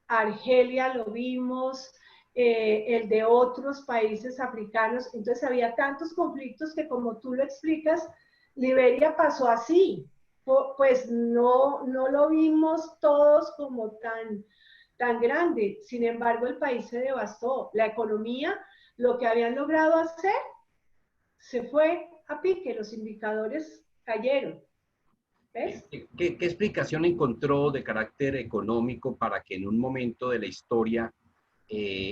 Speaker 1: Argelia lo vimos, el de otros países africanos, entonces había tantos conflictos que como tú lo explicas, Liberia pasó así, pues no lo vimos todos como tan grande, sin embargo el país se devastó, la economía, lo que habían logrado hacer, se fue a pique, los indicadores cayeron. ¿Ves?
Speaker 2: ¿Qué explicación encontró de carácter económico para que en un momento de la historia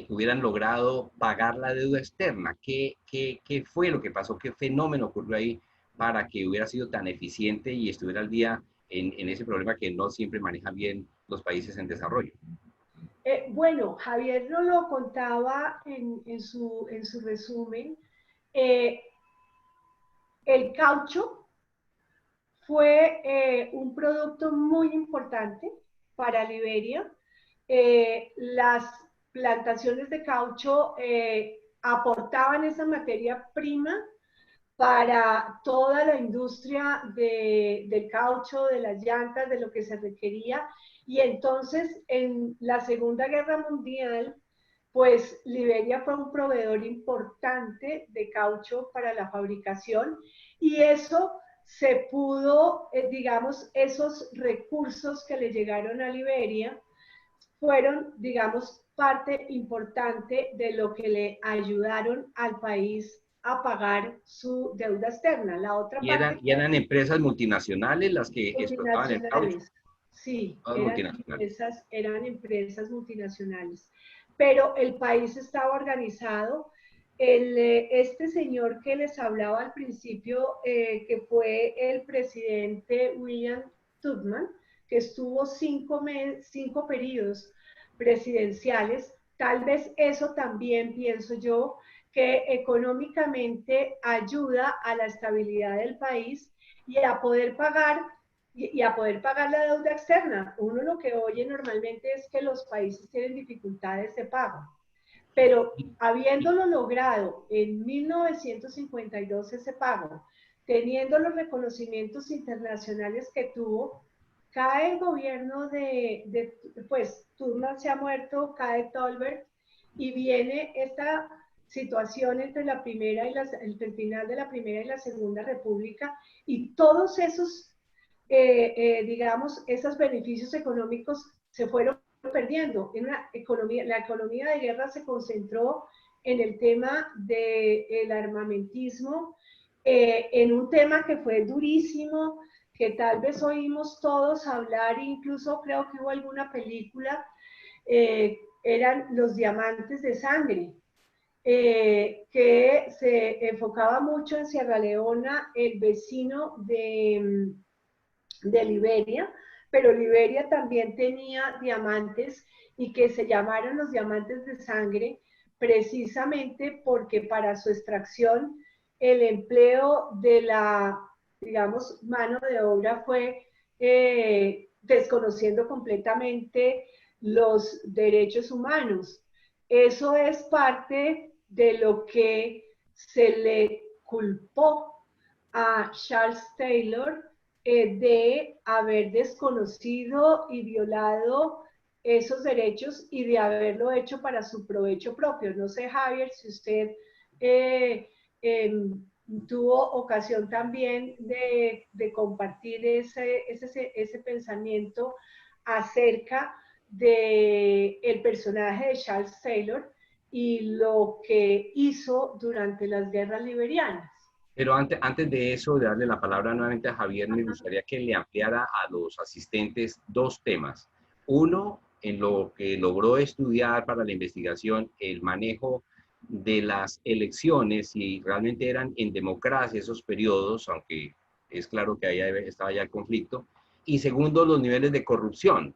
Speaker 2: hubieran logrado pagar la deuda externa? ¿Qué fue lo que pasó? ¿Qué fenómeno ocurrió ahí para que hubiera sido tan eficiente y estuviera al día en ese problema que no siempre manejan bien los países en desarrollo?
Speaker 1: Bueno, Javier nos lo contaba en su resumen. Eh, el caucho fue un producto muy importante para Liberia. Las plantaciones de caucho aportaban esa materia prima para toda la industria del caucho, de las llantas, de lo que se requería. Y entonces en la Segunda Guerra Mundial, pues Liberia fue un proveedor importante de caucho para la fabricación y eso se pudo, digamos, esos recursos que le llegaron a Liberia fueron, digamos, parte importante de lo que le ayudaron al país a pagar su deuda externa. La otra parte
Speaker 2: Y eran empresas multinacionales las que explotaban el caucho.
Speaker 1: multinacionales, sí,
Speaker 2: Todas multinacionales.
Speaker 1: eran empresas multinacionales, pero el país estaba organizado. Este señor que les hablaba al principio, que fue el presidente William Tubman, que estuvo 5 periodos presidenciales, tal vez eso también pienso yo, que económicamente ayuda a la estabilidad del país y a poder pagar la deuda externa. Uno lo que oye normalmente es que los países tienen dificultades de pago, pero habiéndolo logrado en 1952 ese pago, teniendo los reconocimientos internacionales que tuvo, cae el gobierno pues Turman se ha muerto, cae Tolbert y viene esta situación entre la primera y entre el final de la primera y la segunda república y todos esos digamos, esos beneficios económicos se fueron perdiendo. La economía de guerra se concentró en el tema del armamentismo, en un tema que fue durísimo, que tal vez oímos todos hablar, incluso creo que hubo alguna película, eran los diamantes de sangre. Que se enfocaba mucho en Sierra Leona, el vecino de Liberia, pero Liberia también tenía diamantes y que se llamaron los diamantes de sangre precisamente porque para su extracción el empleo de la, digamos, mano de obra fue desconociendo completamente los derechos humanos. Eso es parte de lo que se le culpó a Charles Taylor de haber desconocido y violado esos derechos y de haberlo hecho para su provecho propio. No sé, Javier, si usted eh, eh, tuvo ocasión también de compartir ese pensamiento acerca del personaje de Charles Taylor y lo que hizo durante las guerras liberianas.
Speaker 2: Pero antes de eso, de darle la palabra nuevamente a Javier, me gustaría que le ampliara a los asistentes dos temas. Uno, en lo que logró estudiar para la investigación, el manejo de las elecciones, si realmente eran en democracia esos periodos, aunque es claro que ahí estaba ya el conflicto. Y segundo, los niveles de corrupción,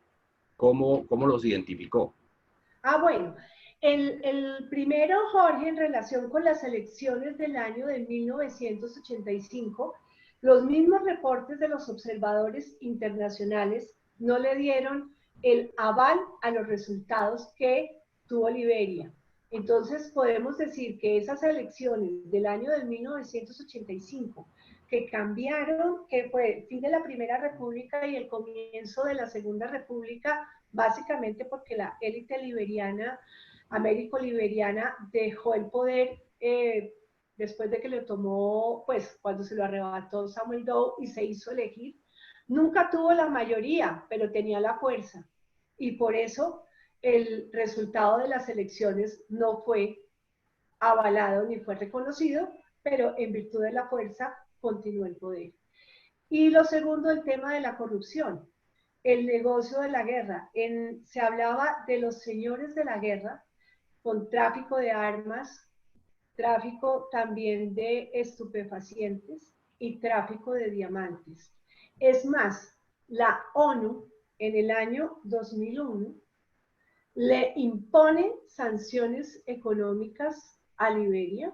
Speaker 2: ¿cómo los identificó?
Speaker 1: Bueno, el primero, Jorge, en relación con las elecciones del año de 1985, los mismos reportes de los observadores internacionales no le dieron el aval a los resultados que tuvo Liberia. Entonces, podemos decir que esas elecciones del año de 1985, que cambiaron, que fue el fin de la Primera República y el comienzo de la Segunda República, básicamente porque la élite liberiana, américo-liberiana, dejó el poder después de que lo tomó, pues cuando se lo arrebató Samuel Doe y se hizo elegir. Nunca tuvo la mayoría, pero tenía la fuerza. Y por eso el resultado de las elecciones no fue avalado ni fue reconocido, pero en virtud de la fuerza continuó el poder. Y lo segundo, el tema de la corrupción, el negocio de la guerra. Se hablaba de los señores de la guerra con tráfico de armas, tráfico también de estupefacientes y tráfico de diamantes. Es más, la ONU en el año 2001 le impone sanciones económicas a Liberia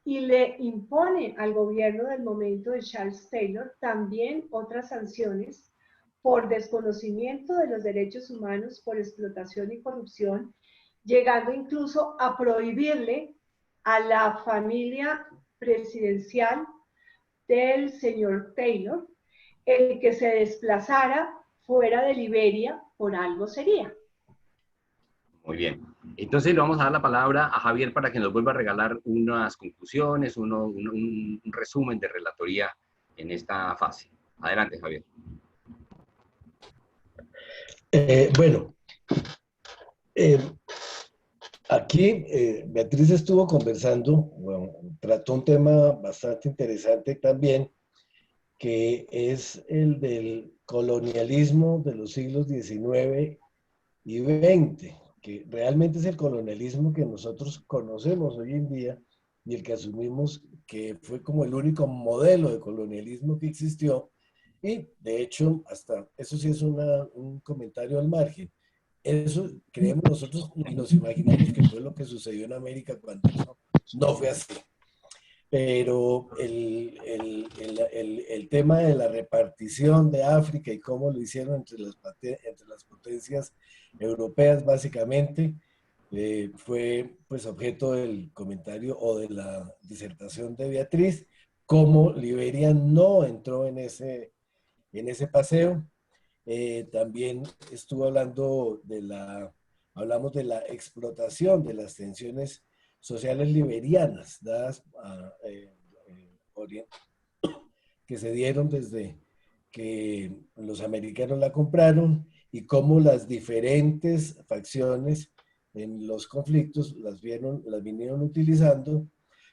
Speaker 1: y le impone al gobierno del momento de Charles Taylor también otras sanciones por desconocimiento de los derechos humanos, por explotación y corrupción, llegando incluso a prohibirle a la familia presidencial del señor Taylor el que se desplazara fuera de Liberia por algo sería.
Speaker 2: Muy bien. Entonces le vamos a dar la palabra a Javier para que nos vuelva a regalar unas conclusiones, un resumen de relatoría en esta fase. Adelante, Javier.
Speaker 3: Bueno, aquí Beatriz estuvo conversando, bueno, trató un tema bastante interesante también, que es el del colonialismo de los siglos XIX y XX, que realmente es el colonialismo que nosotros conocemos hoy en día y el que asumimos que fue como el único modelo de colonialismo que existió. Y de hecho, hasta eso sí es un comentario al margen. Eso creemos nosotros y nos imaginamos que fue lo que sucedió en América cuando eso no fue así. Pero el tema de la repartición de África y cómo lo hicieron entre las potencias europeas básicamente fue pues objeto del comentario o de la disertación de Beatriz, cómo Liberia no entró en ese paseo. También estuvo hablando hablamos de la explotación de las tensiones sociales liberianas dadas a que se dieron desde que los americanos la compraron y cómo las diferentes facciones en los conflictos las vinieron utilizando.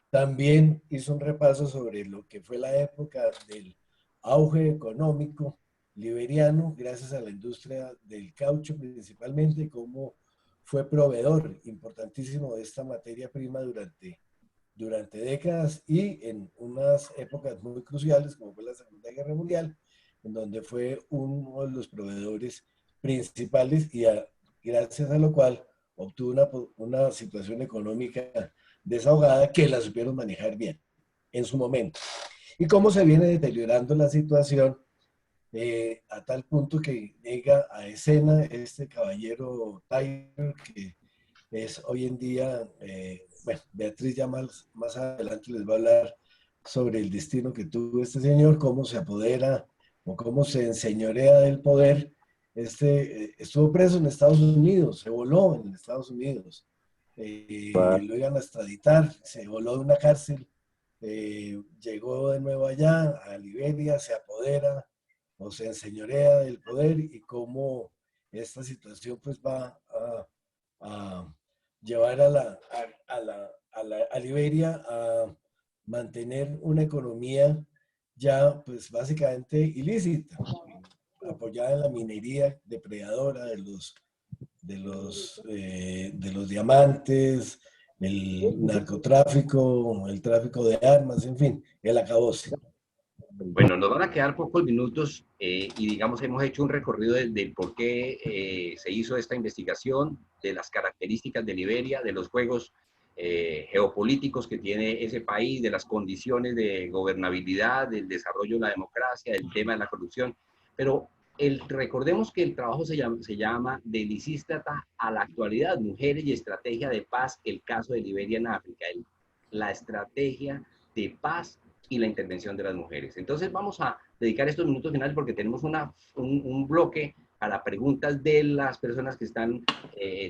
Speaker 3: También hizo un repaso sobre lo que fue la época del auge económico liberiano gracias a la industria del caucho principalmente, cómo fue proveedor importantísimo de esta materia prima durante décadas y en unas épocas muy cruciales como fue la Segunda Guerra Mundial, en donde fue uno de los proveedores principales y gracias a lo cual obtuvo una situación económica desahogada que la supieron manejar bien en su momento. Y cómo se viene deteriorando la situación a tal punto que llega a escena este caballero Taylor, que es hoy en día, bueno, Beatriz ya más adelante les va a hablar sobre el destino que tuvo este señor, cómo se apodera o cómo se enseñorea del poder. Estuvo preso en Estados Unidos, se voló en Estados Unidos, lo iban a extraditar, se voló de una cárcel, llegó de nuevo allá a Liberia, se apodera o se enseñorea del poder y cómo esta situación pues va a llevar a Liberia a mantener una economía ya pues básicamente ilícita, apoyada en la minería depredadora de los diamantes, el narcotráfico, el tráfico de armas, en fin, el acabose.
Speaker 2: Bueno, nos van a quedar pocos minutos y digamos hemos hecho un recorrido del por qué se hizo esta investigación, de las características de Liberia, de los juegos geopolíticos que tiene ese país, de las condiciones de gobernabilidad, del desarrollo de la democracia, del tema de la corrupción, pero recordemos que el trabajo se llama De Lisístrata a la actualidad, mujeres y estrategia de paz, el caso de Liberia en África, la estrategia de paz y la intervención de las mujeres. Entonces vamos a dedicar estos minutos finales porque tenemos un bloque para preguntas de las personas que están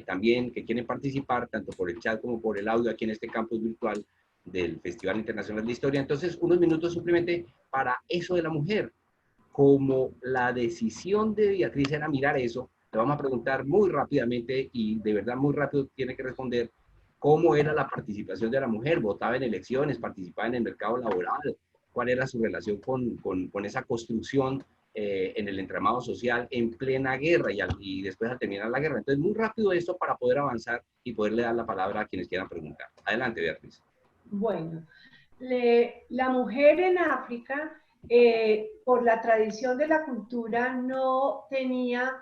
Speaker 2: también, que quieren participar, tanto por el chat como por el audio aquí en este campus virtual del Festival Internacional de Historia. Entonces, unos minutos simplemente para eso de la mujer. Como la decisión de Beatriz era mirar eso, le vamos a preguntar muy rápidamente y de verdad muy rápido tiene que responder cómo era la participación de la mujer, votaba en elecciones, participaba en el mercado laboral, cuál era su relación con esa construcción en el entramado social en plena guerra y después al terminar la guerra. Entonces, muy rápido esto para poder avanzar y poderle dar la palabra a quienes quieran preguntar. Adelante, Beatriz.
Speaker 1: Bueno, la mujer en África, por la tradición de la cultura, no tenía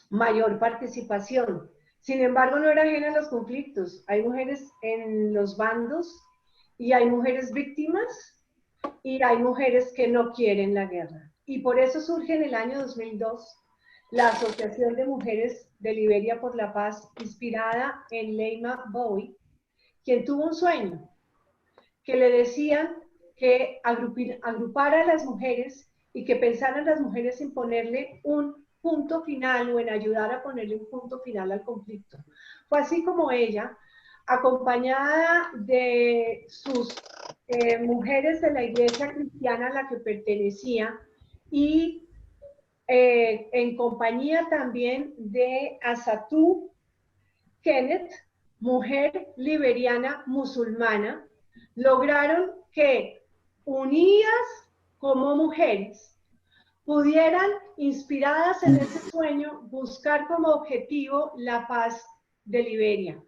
Speaker 1: mayor participación. Sin embargo, no era ajena a los conflictos. Hay mujeres en los bandos y hay mujeres víctimas y hay mujeres que no quieren la guerra. Y por eso surge en el año 2002 la Asociación de Mujeres de Liberia por la Paz, inspirada en Leymah Gbowee, quien tuvo un sueño, que le decían que agrupara a las mujeres y que pensaran las mujeres en ponerle un punto final o en ayudar a ponerle un punto final al conflicto. Fue así como ella, acompañada de sus mujeres de la iglesia cristiana a la que pertenecía y en compañía también de Asatu Kenneth, mujer liberiana musulmana, lograron que, unidas como mujeres, pudieran, inspiradas en ese sueño, buscar como objetivo la paz de Liberia,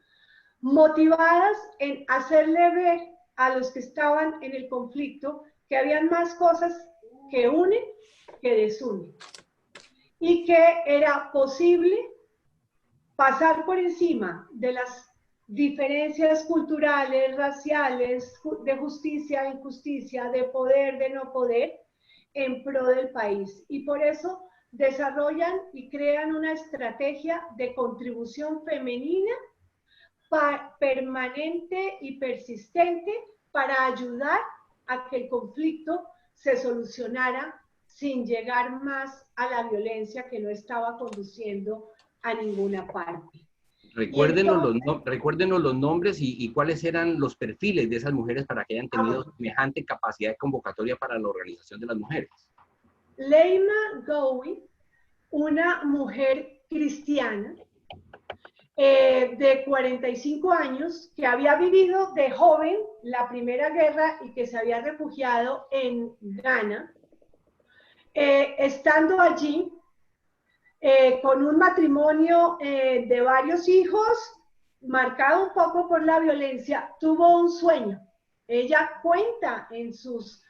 Speaker 1: motivadas en hacerle ver a los que estaban en el conflicto que habían más cosas que unen que desunen y que era posible pasar por encima de las diferencias culturales, raciales, de justicia, injusticia, de poder, de no poder, en pro del país. Y por eso desarrollan y crean una estrategia de contribución femenina permanente y persistente para ayudar a que el conflicto se solucionara sin llegar más a la violencia que no estaba conduciendo a ninguna parte.
Speaker 2: Recuérdenos los nombres y cuáles eran los perfiles de esas mujeres para que hayan tenido semejante capacidad de convocatoria para la organización de las mujeres.
Speaker 1: Leymah Gbowee, una mujer cristiana de 45 años que había vivido de joven la Primera Guerra y que se había refugiado en Ghana, estando allí, con un matrimonio de varios hijos, marcado un poco por la violencia, tuvo un sueño. Ella cuenta en sus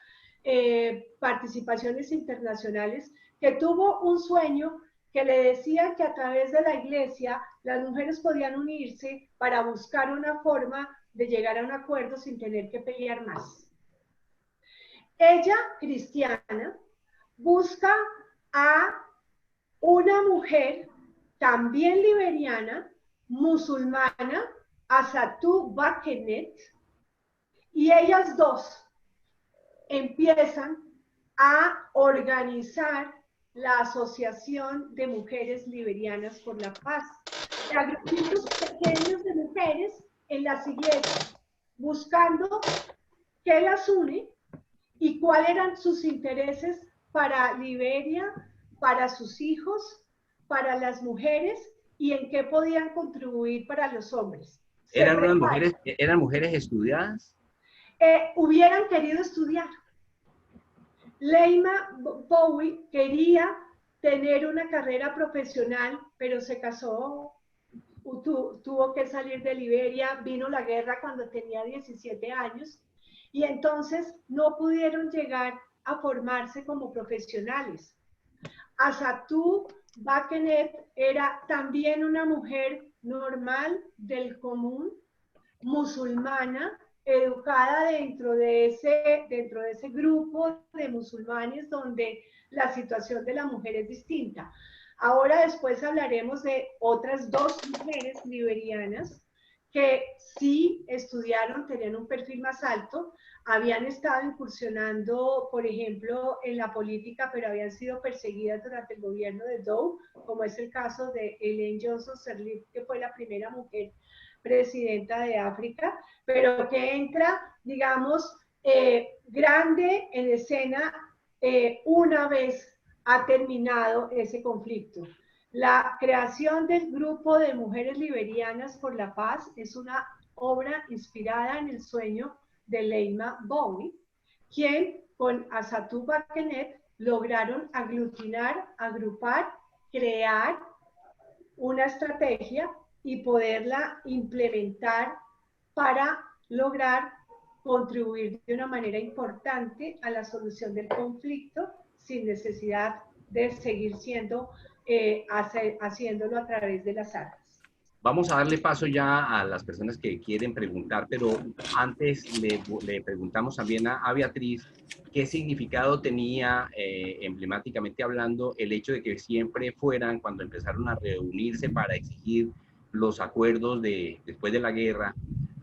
Speaker 1: participaciones internacionales que tuvo un sueño que le decía que a través de la iglesia las mujeres podían unirse para buscar una forma de llegar a un acuerdo sin tener que pelear más. Ella, cristiana, busca a una mujer también liberiana, musulmana, Asatu Bakenet, y ellas dos empiezan a organizar la Asociación de Mujeres Liberianas por la Paz, de grupitos pequeños de mujeres en las iglesias, buscando qué las une y cuáles eran sus intereses para Liberia, para sus hijos, para las mujeres y en qué podían contribuir para los hombres.
Speaker 2: ¿Eran mujeres estudiadas?
Speaker 1: Hubieran querido estudiar. Leymah Gbowee quería tener una carrera profesional, pero se casó, tuvo que salir de Liberia, vino la guerra cuando tenía 17 años y entonces no pudieron llegar a formarse como profesionales. Asatu Bakenet era también una mujer normal del común, musulmana, educada dentro de ese grupo de musulmanes donde la situación de la mujer es distinta. Ahora después hablaremos de otras dos mujeres liberianas que sí estudiaron, tenían un perfil más alto, habían estado incursionando, por ejemplo, en la política, pero habían sido perseguidas durante el gobierno de Doe, como es el caso de Ellen Johnson Sirleaf, que fue la primera mujer presidenta de África, pero que entra, digamos, grande en escena una vez ha terminado ese conflicto. La creación del grupo de mujeres liberianas por la paz es una obra inspirada en el sueño de Leima Bowie, quien con Asatou Bakenet lograron aglutinar, agrupar, crear una estrategia y poderla implementar para lograr contribuir de una manera importante a la solución del conflicto sin necesidad de seguir haciéndolo a través de las armas.
Speaker 2: Vamos a darle paso ya a las personas que quieren preguntar, pero antes le preguntamos también a Beatriz qué significado tenía, emblemáticamente hablando, el hecho de que siempre fueran, cuando empezaron a reunirse para exigir los acuerdos después de la guerra,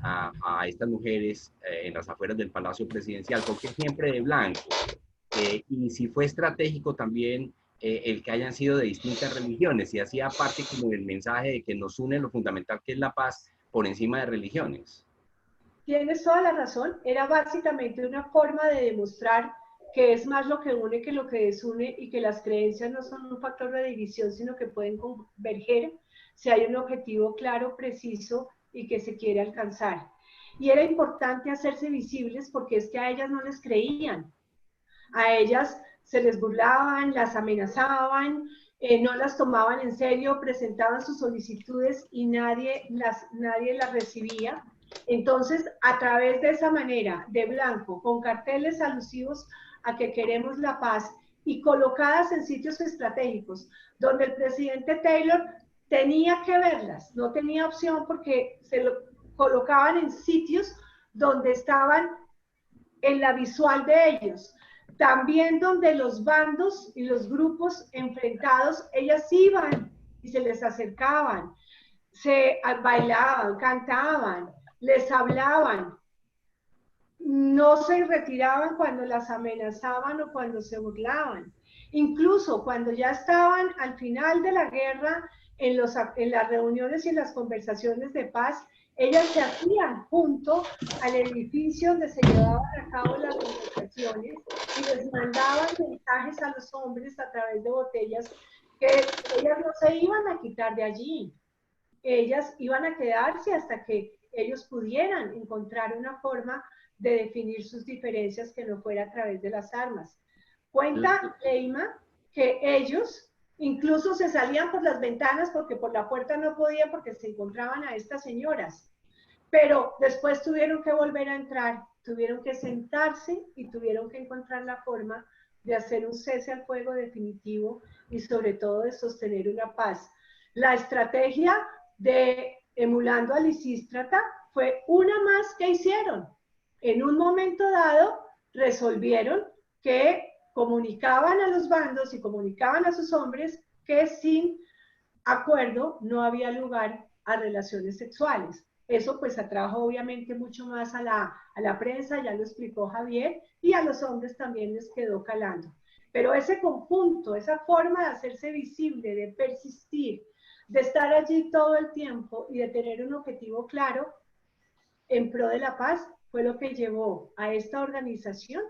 Speaker 2: a estas mujeres en las afueras del Palacio Presidencial, porque siempre de blanco. Y si fue estratégico también el que hayan sido de distintas religiones, y hacía parte como del mensaje de que nos une lo fundamental que es la paz por encima de religiones.
Speaker 1: Tienes toda la razón, era básicamente una forma de demostrar que es más lo que une que lo que desune y que las creencias no son un factor de división, sino que pueden converger si hay un objetivo claro, preciso y que se quiere alcanzar. Y era importante hacerse visibles porque es que a ellas no les creían. A ellas se les burlaban, las amenazaban, no las tomaban en serio, presentaban sus solicitudes y nadie las recibía. Entonces, a través de esa manera, de blanco, con carteles alusivos a que queremos la paz y colocadas en sitios estratégicos, donde el presidente Taylor tenía que verlas, no tenía opción porque se lo colocaban en sitios donde estaban en la visual de ellos. También donde los bandos y los grupos enfrentados, ellas iban y se les acercaban, se bailaban, cantaban, les hablaban, no se retiraban cuando las amenazaban o cuando se burlaban. Incluso cuando ya estaban al final de la guerra, en las reuniones y en las conversaciones de paz, ellas se hacían junto al edificio donde se llevaban a cabo las conversaciones y les mandaban mensajes a los hombres a través de botellas que ellas no se iban a quitar de allí. Ellas iban a quedarse hasta que ellos pudieran encontrar una forma de definir sus diferencias que no fuera a través de las armas. Cuenta Leima que ellos incluso se salían por las ventanas porque por la puerta no podían porque se encontraban a estas señoras. Pero después tuvieron que volver a entrar, tuvieron que sentarse y tuvieron que encontrar la forma de hacer un cese al fuego definitivo y sobre todo de sostener una paz. La estrategia de emulando a Lisístrata fue una más que hicieron. En un momento dado resolvieron que comunicaban a los bandos y comunicaban a sus hombres que sin acuerdo no había lugar a relaciones sexuales. Eso pues atrajo obviamente mucho más a la prensa, ya lo explicó Javier, y a los hombres también les quedó calando. Pero ese conjunto, esa forma de hacerse visible, de persistir, de estar allí todo el tiempo y de tener un objetivo claro en pro de la paz, fue lo que llevó a esta organización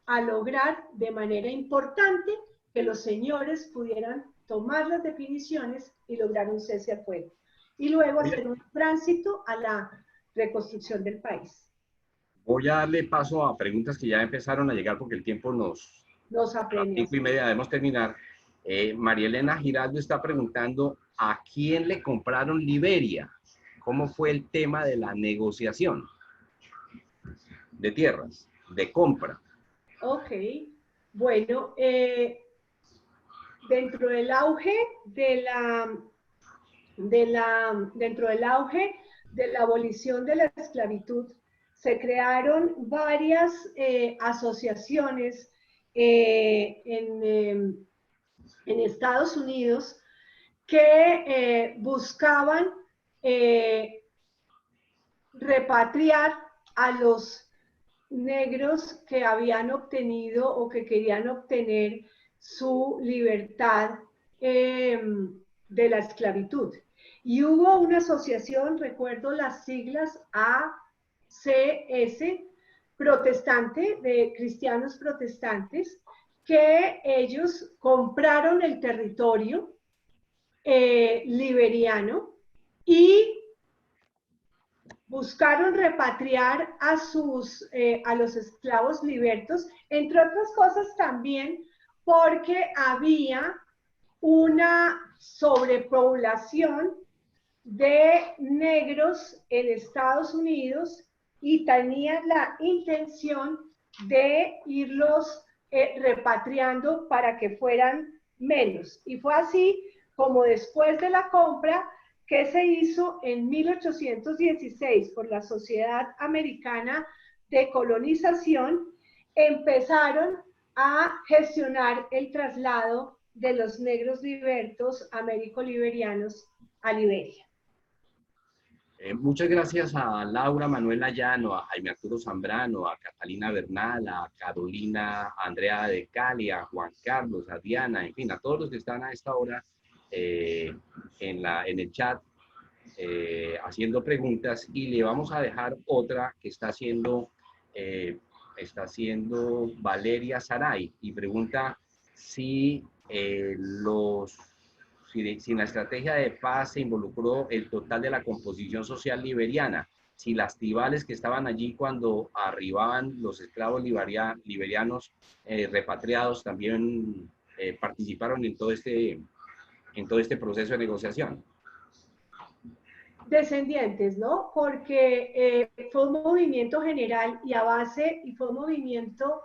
Speaker 1: a lograr de manera importante que los señores pudieran tomar las definiciones y lograr un cese al fuego. Y luego hacer un tránsito a la reconstrucción del país.
Speaker 2: Voy a darle paso a preguntas que ya empezaron a llegar porque el tiempo nos
Speaker 1: apremia.
Speaker 2: 5:30 debemos terminar. María Elena Giraldo está preguntando ¿a quién le compraron Liberia? ¿Cómo fue el tema de la negociación de tierras, de compra?
Speaker 1: Ok, bueno, dentro del auge dentro del auge de la abolición de la esclavitud, se crearon varias asociaciones en Estados Unidos que buscaban repatriar a los negros que habían obtenido o que querían obtener su libertad de la esclavitud. Y hubo una asociación, recuerdo las siglas ACS, protestante, de cristianos protestantes, que ellos compraron el territorio liberiano y buscaron repatriar a los esclavos libertos, entre otras cosas también porque había una sobrepoblación de negros en Estados Unidos y tenían la intención de irlos repatriando para que fueran menos. Y fue así como después de la compra que se hizo en 1816 por la Sociedad Americana de Colonización, empezaron a gestionar el traslado de los negros libertos américo-liberianos a Liberia.
Speaker 2: Muchas gracias a Laura Manuela Llano, a Jaime Arturo Zambrano, a Catalina Bernal, a Carolina, a Andrea de Cali, a Juan Carlos, a Diana, en fin, a todos los que están a esta hora en el chat haciendo preguntas, y le vamos a dejar otra que está haciendo Valeria Saray, y pregunta si si en la estrategia de paz se involucró el total de la composición social liberiana, si las tribales que estaban allí cuando arribaban los esclavos liberianos repatriados también participaron en todo este proceso de negociación.
Speaker 1: Descendientes, ¿no? Porque fue un movimiento general y fue un movimiento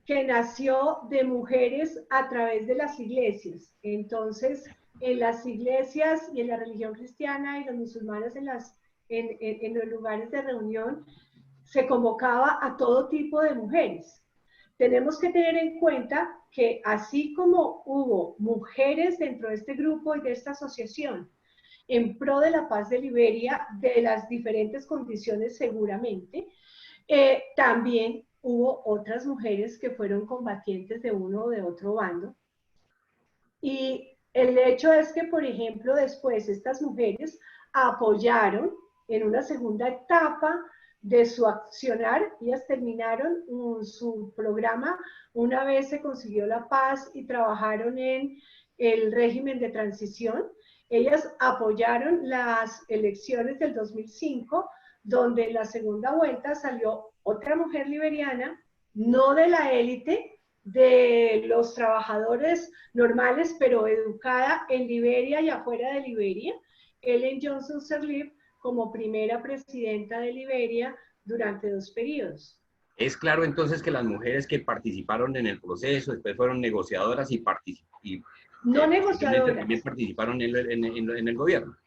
Speaker 1: que nació de mujeres a través de las iglesias. Entonces, en las iglesias y en la religión cristiana y los musulmanes en los lugares de reunión, se convocaba a todo tipo de mujeres. Tenemos que tener en cuenta que así como hubo mujeres dentro de este grupo y de esta asociación en pro de la paz de Liberia, de las diferentes condiciones seguramente, también hubo otras mujeres que fueron combatientes de uno o de otro bando. Y el hecho es que, por ejemplo, después estas mujeres apoyaron en una segunda etapa de su accionar. Ellas terminaron su programa una vez se consiguió la paz y trabajaron en el régimen de transición. Ellas apoyaron las elecciones del 2005, donde en la segunda vuelta salió otra mujer liberiana, no de la élite, de los trabajadores normales, pero educada en Liberia y afuera de Liberia, Ellen Johnson Sirleaf, como primera presidenta de Liberia durante 2 periodos.
Speaker 2: Es claro entonces que las mujeres que participaron en el proceso, después fueron negociadoras
Speaker 1: no negociadoras.
Speaker 2: También participaron en el gobierno.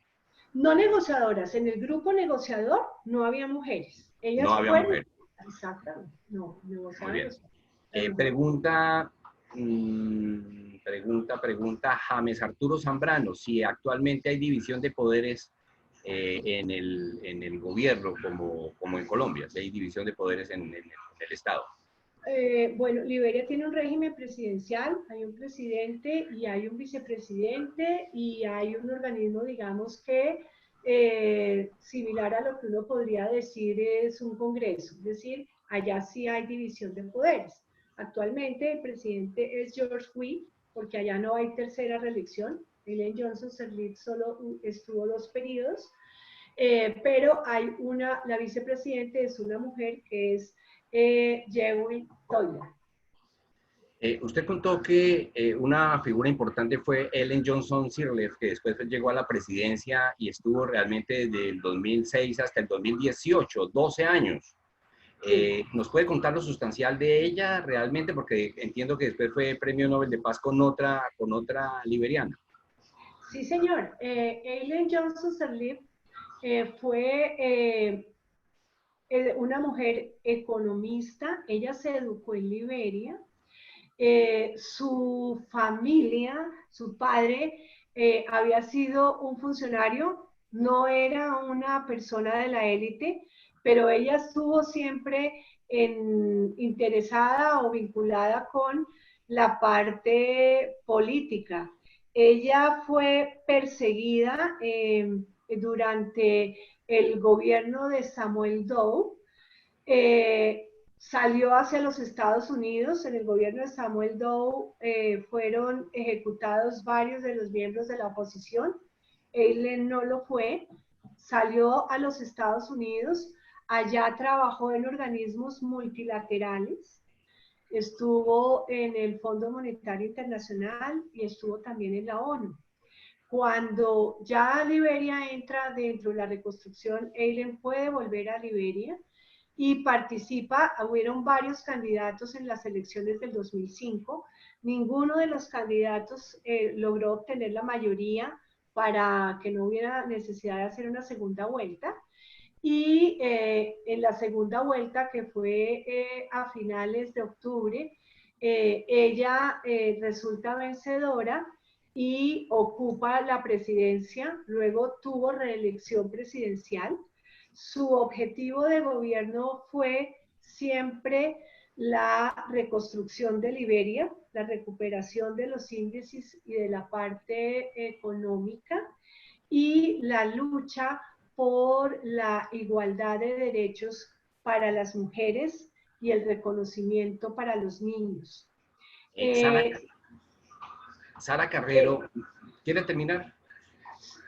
Speaker 1: No negociadoras. En el grupo negociador no había mujeres. Ellas
Speaker 2: no había mujeres.
Speaker 1: Exactamente. No,
Speaker 2: negociadoras. Pregunta James Arturo Zambrano, si actualmente hay división de poderes en el gobierno como en Colombia, si hay división de poderes en el Estado.
Speaker 1: Bueno, Liberia tiene un régimen presidencial, hay un presidente y hay un vicepresidente y hay un organismo, digamos que similar a lo que uno podría decir es un congreso, es decir, allá sí hay división de poderes. Actualmente el presidente es George Weah, porque allá no hay tercera reelección. Ellen Johnson Sirleaf solo estuvo 2 periodos, pero hay la vicepresidente es una mujer que es Jewel Toya.
Speaker 2: Usted contó que una figura importante fue Ellen Johnson Sirleaf, que después llegó a la presidencia y estuvo realmente desde el 2006 hasta el 2018, 12 años. ¿Nos puede contar lo sustancial de ella realmente? Porque entiendo que después fue Premio Nobel de Paz con otra liberiana.
Speaker 1: Sí, señor. Ellen Johnson Sirleaf fue una mujer economista. Ella se educó en Liberia. Su familia, su padre, había sido un funcionario, no era una persona de la élite. pero ella estuvo siempre interesada o vinculada con la parte política. Ella fue perseguida durante el gobierno de Samuel Doe. Salió hacia los Estados Unidos. En el gobierno de Samuel Doe fueron ejecutados varios de los miembros de la oposición. Eileen no lo fue. Salió a los Estados Unidos. Allá trabajó en organismos multilaterales. Estuvo en el Fondo Monetario Internacional y estuvo también en la ONU. Cuando ya Liberia entra dentro de la reconstrucción, Eileen puede volver a Liberia y participa. Hubieron varios candidatos en las elecciones del 2005. Ninguno de los candidatos logró obtener la mayoría para que no hubiera necesidad de hacer una segunda vuelta. Y en la segunda vuelta, que fue a finales de octubre, ella resulta vencedora y ocupa la presidencia. Luego tuvo reelección presidencial. Su objetivo de gobierno fue siempre la reconstrucción de Liberia, la recuperación de los índices y de la parte económica y la lucha por la igualdad de derechos para las mujeres y el reconocimiento para los niños.
Speaker 2: Sara Carrero, ¿quiere terminar?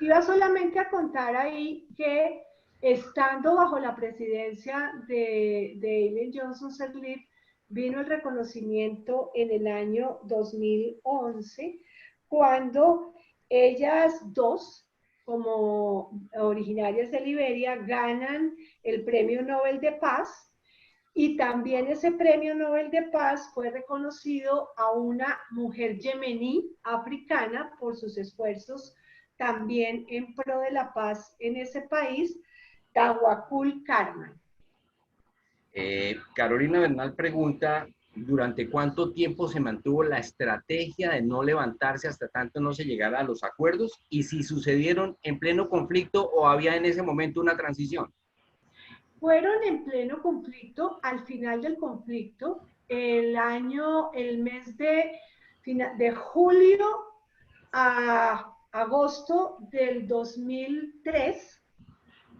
Speaker 1: Iba solamente a contar ahí que estando bajo la presidencia de Ellen Johnson Sirleaf, vino el reconocimiento en el año 2011, cuando ellas dos, como originarias de Liberia, ganan el Premio Nobel de Paz, y también ese Premio Nobel de Paz fue reconocido a una mujer yemení africana por sus esfuerzos también en pro de la paz en ese país, Tawakkul Karman.
Speaker 2: Carolina Bernal pregunta, ¿durante cuánto tiempo se mantuvo la estrategia de no levantarse hasta tanto no se llegara a los acuerdos? Y si sucedieron en pleno conflicto o había en ese momento una transición.
Speaker 1: Fueron en pleno conflicto. Al final del conflicto, el mes de julio a agosto del 2003,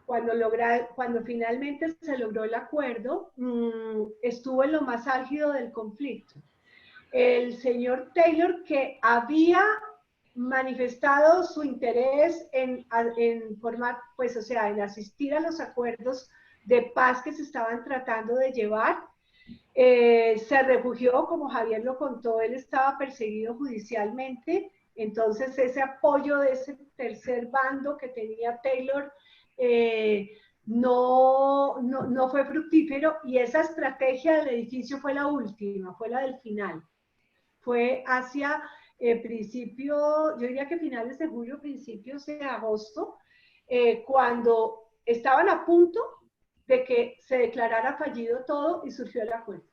Speaker 1: cuando finalmente se logró el acuerdo, estuvo en lo más álgido del conflicto. El señor Taylor, que había manifestado su interés en formar, pues, o sea, en asistir a los acuerdos de paz que se estaban tratando de llevar, se refugió, como Javier lo contó. Él estaba perseguido judicialmente. Entonces ese apoyo de ese tercer bando que tenía Taylor no fue fructífero, y esa estrategia del edificio fue la última, fue la del final. Fue hacia principio, yo diría que finales de julio, principios de agosto, cuando estaban a punto de que se declarara fallido todo y surgió el acuerdo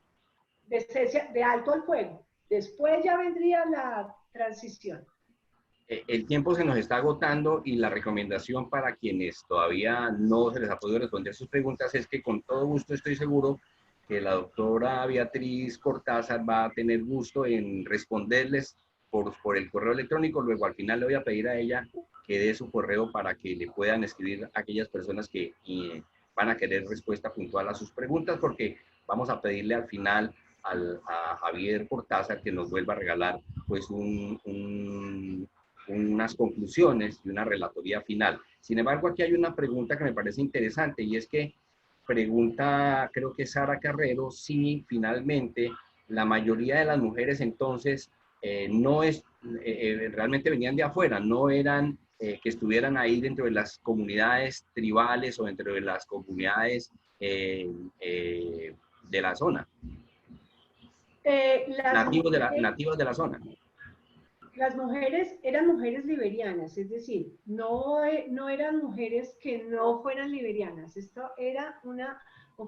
Speaker 1: de alto al fuego. Después ya vendría la transición.
Speaker 2: El tiempo se nos está agotando y la recomendación para quienes todavía no se les ha podido responder sus preguntas es que con todo gusto estoy seguro que la doctora Beatriz Cortázar va a tener gusto en responderles por el correo electrónico. Luego al final le voy a pedir a ella que dé su correo para que le puedan escribir a aquellas personas que van a querer respuesta puntual a sus preguntas, porque vamos a pedirle al final a Javier Cortázar que nos vuelva a regalar pues unas conclusiones y una relatoría final. Sin embargo, aquí hay una pregunta que me parece interesante, y es que pregunta, creo que Sara Carrero, si finalmente la mayoría de las mujeres entonces realmente venían de afuera, no eran que estuvieran ahí dentro de las comunidades tribales o dentro de las comunidades de la zona, nativos de la zona.
Speaker 1: Las mujeres eran mujeres liberianas, es decir, no eran mujeres que no fueran liberianas. Esto era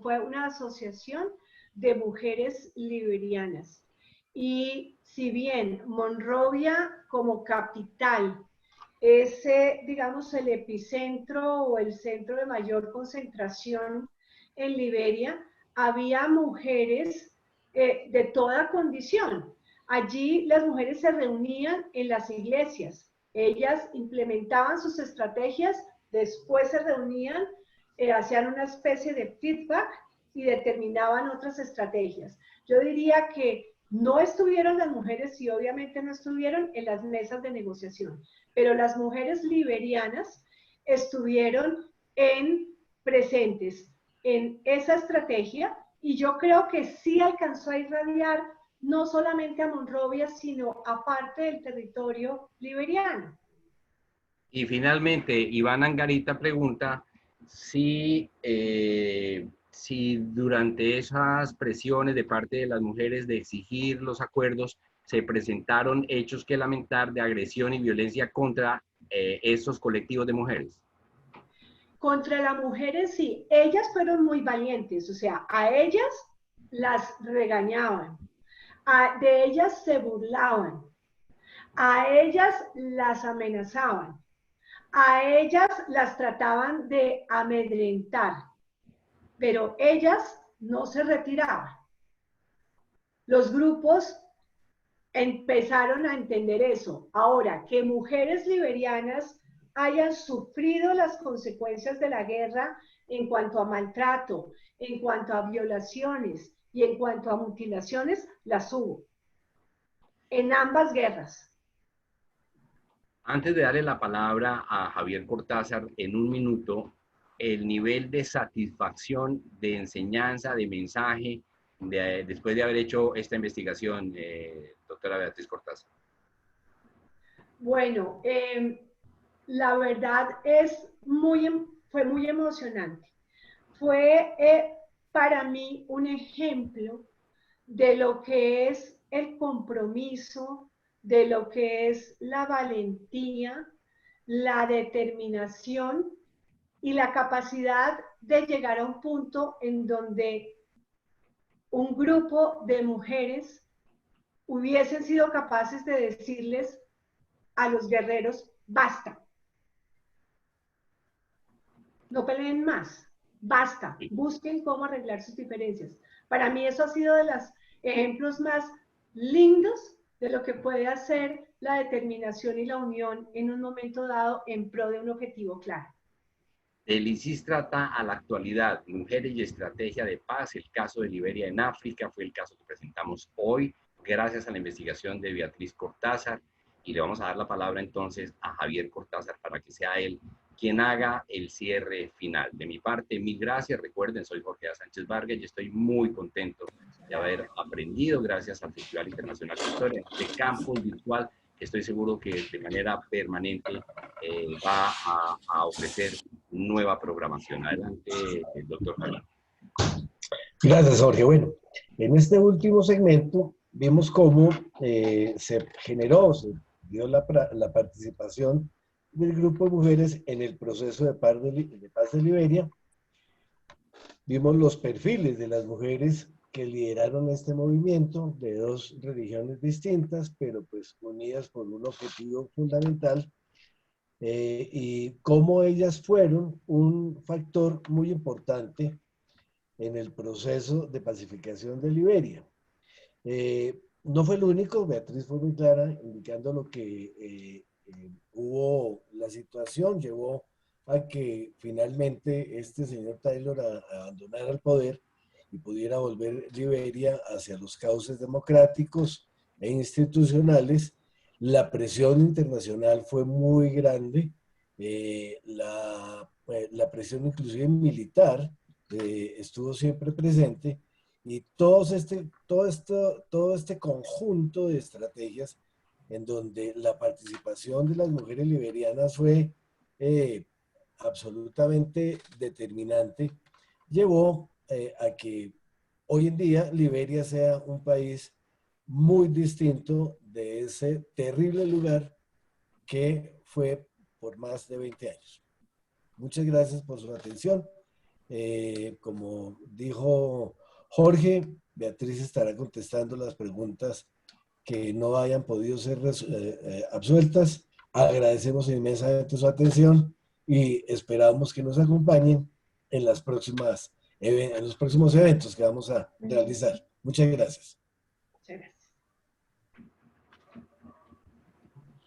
Speaker 1: fue una asociación de mujeres liberianas. Y si bien Monrovia como capital es, digamos, el epicentro o el centro de mayor concentración en Liberia había mujeres de toda condición. Allí las mujeres se reunían en las iglesias, ellas implementaban sus estrategias, después se reunían, hacían una especie de feedback y determinaban otras estrategias. Yo diría que no estuvieron las mujeres, y obviamente no estuvieron en las mesas de negociación, pero las mujeres liberianas estuvieron presentes en esa estrategia, y yo creo que sí alcanzó a irradiar no solamente a Monrovia, sino a parte del territorio liberiano.
Speaker 2: Y finalmente, Iván Angarita pregunta si, si durante esas presiones de parte de las mujeres de exigir los acuerdos, se presentaron hechos que lamentar de agresión y violencia contra estos colectivos de mujeres.
Speaker 1: Contra las mujeres, sí, ellas fueron muy valientes, o sea, a ellas las regañaban, de ellas se burlaban, a ellas las amenazaban, a ellas las trataban de amedrentar, pero ellas no se retiraban. Los grupos empezaron a entender eso. Ahora, que mujeres liberianas hayan sufrido las consecuencias de la guerra en cuanto a maltrato, en cuanto a violaciones y en cuanto a mutilaciones, las hubo. En ambas guerras.
Speaker 2: Antes de darle la palabra a Javier Cortázar en un minuto, el nivel de satisfacción, de enseñanza, de mensaje, después de haber hecho esta investigación, doctora Beatriz Cortázar.
Speaker 1: Bueno, la verdad fue muy emocionante. Fue para mí un ejemplo de lo que es el compromiso, de lo que es la valentía, la determinación y la capacidad de llegar a un punto en donde un grupo de mujeres hubiesen sido capaces de decirles a los guerreros, basta, no peleen más, basta, busquen cómo arreglar sus diferencias. Para mí eso ha sido de los ejemplos más lindos de lo que puede hacer la determinación y la unión en un momento dado en pro de un objetivo claro.
Speaker 2: El ICIS trata a la actualidad, mujeres y estrategia de paz. El caso de Liberia en África fue el caso que presentamos hoy, gracias a la investigación de Beatriz Cortázar. Y le vamos a dar la palabra entonces a Javier Cortázar para que sea él quien haga el cierre final. De mi parte, mil gracias. Recuerden, soy Jorge A. Sánchez Vargas y estoy muy contento de haber aprendido gracias al Festival Internacional de Historia, de campus virtual, que estoy seguro que de manera permanente va a ofrecer nueva programación. Adelante, el doctor Javier.
Speaker 3: Gracias, Jorge. Bueno, en este último segmento vimos cómo se dio la participación del grupo de mujeres en el proceso de paz de Liberia. Vimos los perfiles de las mujeres que lideraron este movimiento de dos religiones distintas, pero pues unidas por un objetivo fundamental, y cómo ellas fueron un factor muy importante en el proceso de pacificación de Liberia. No fue el único, Beatriz fue muy clara indicando lo que hubo, la situación llevó a que finalmente este señor Taylor abandonara el poder y pudiera volver Liberia hacia los cauces democráticos e institucionales. La presión internacional fue muy grande, la presión inclusive militar estuvo siempre presente, y todo este conjunto de estrategias en donde la participación de las mujeres liberianas fue absolutamente determinante, llevó a que hoy en día Liberia sea un país muy distinto de ese terrible lugar que fue por más de 20 años. Muchas gracias por su atención. Como dijo Jorge, Beatriz estará contestando las preguntas que no hayan podido ser absueltas. Agradecemos inmensamente su atención y esperamos que nos acompañen en las próximas en los próximos eventos que vamos a realizar. Muchas gracias.
Speaker 1: Muchas gracias.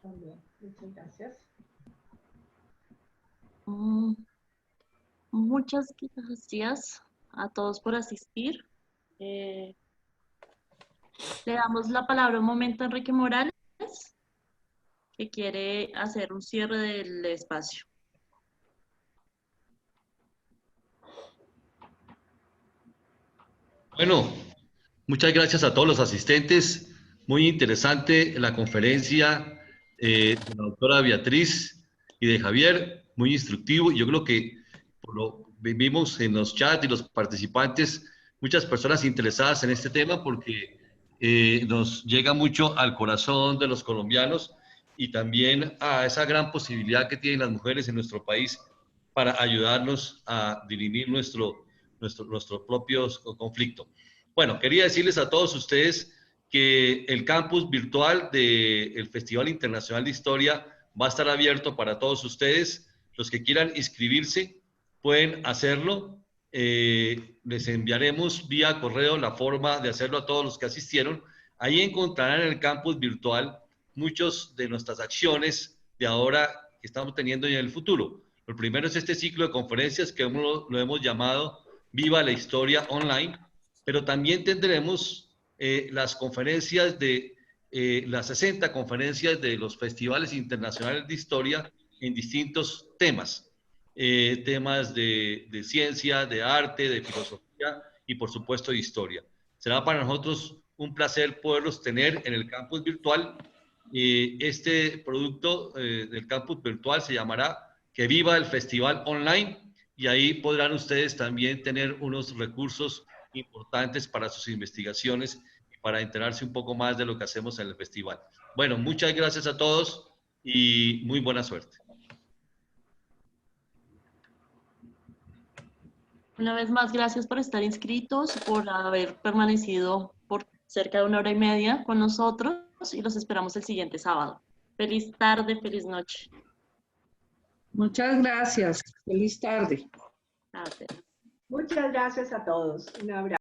Speaker 1: También, muchas gracias.
Speaker 4: Muchas gracias a todos por asistir. Le damos la palabra un momento a Enrique Morales, que quiere hacer un cierre del espacio.
Speaker 5: Bueno, muchas gracias a todos los asistentes. Muy interesante la conferencia de la doctora Beatriz y de Javier, muy instructivo. Yo creo que por lo vimos en los chats y los participantes, muchas personas interesadas en este tema porque nos llega mucho al corazón de los colombianos y también a esa gran posibilidad que tienen las mujeres en nuestro país para ayudarnos a dirimir nuestro propio conflicto. Bueno, quería decirles a todos ustedes que el campus virtual del Festival Internacional de Historia va a estar abierto para todos ustedes. Los que quieran inscribirse pueden hacerlo. Les enviaremos vía correo la forma de hacerlo a todos los que asistieron. Ahí encontrarán en el campus virtual muchos de nuestras acciones de ahora que estamos teniendo y en el futuro. Lo primero es este ciclo de conferencias que lo hemos llamado Viva la Historia Online, pero también tendremos las conferencias de las 60 conferencias de los festivales internacionales de historia en distintos temas, temas de ciencia, de arte, de filosofía y por supuesto de historia. Será para nosotros un placer poderlos tener en el campus virtual. Este producto del campus virtual se llamará Que Viva el Festival Online, y ahí podrán ustedes también tener unos recursos importantes para sus investigaciones y para enterarse un poco más de lo que hacemos en el festival. Bueno, muchas gracias a todos y muy buena suerte.
Speaker 4: Una vez más, gracias por estar inscritos, por haber permanecido por cerca de 1 hora y media con nosotros y los esperamos el siguiente sábado. Feliz tarde, feliz noche.
Speaker 6: Muchas gracias. Feliz tarde.
Speaker 4: Gracias.
Speaker 1: Muchas gracias a todos. Un abrazo.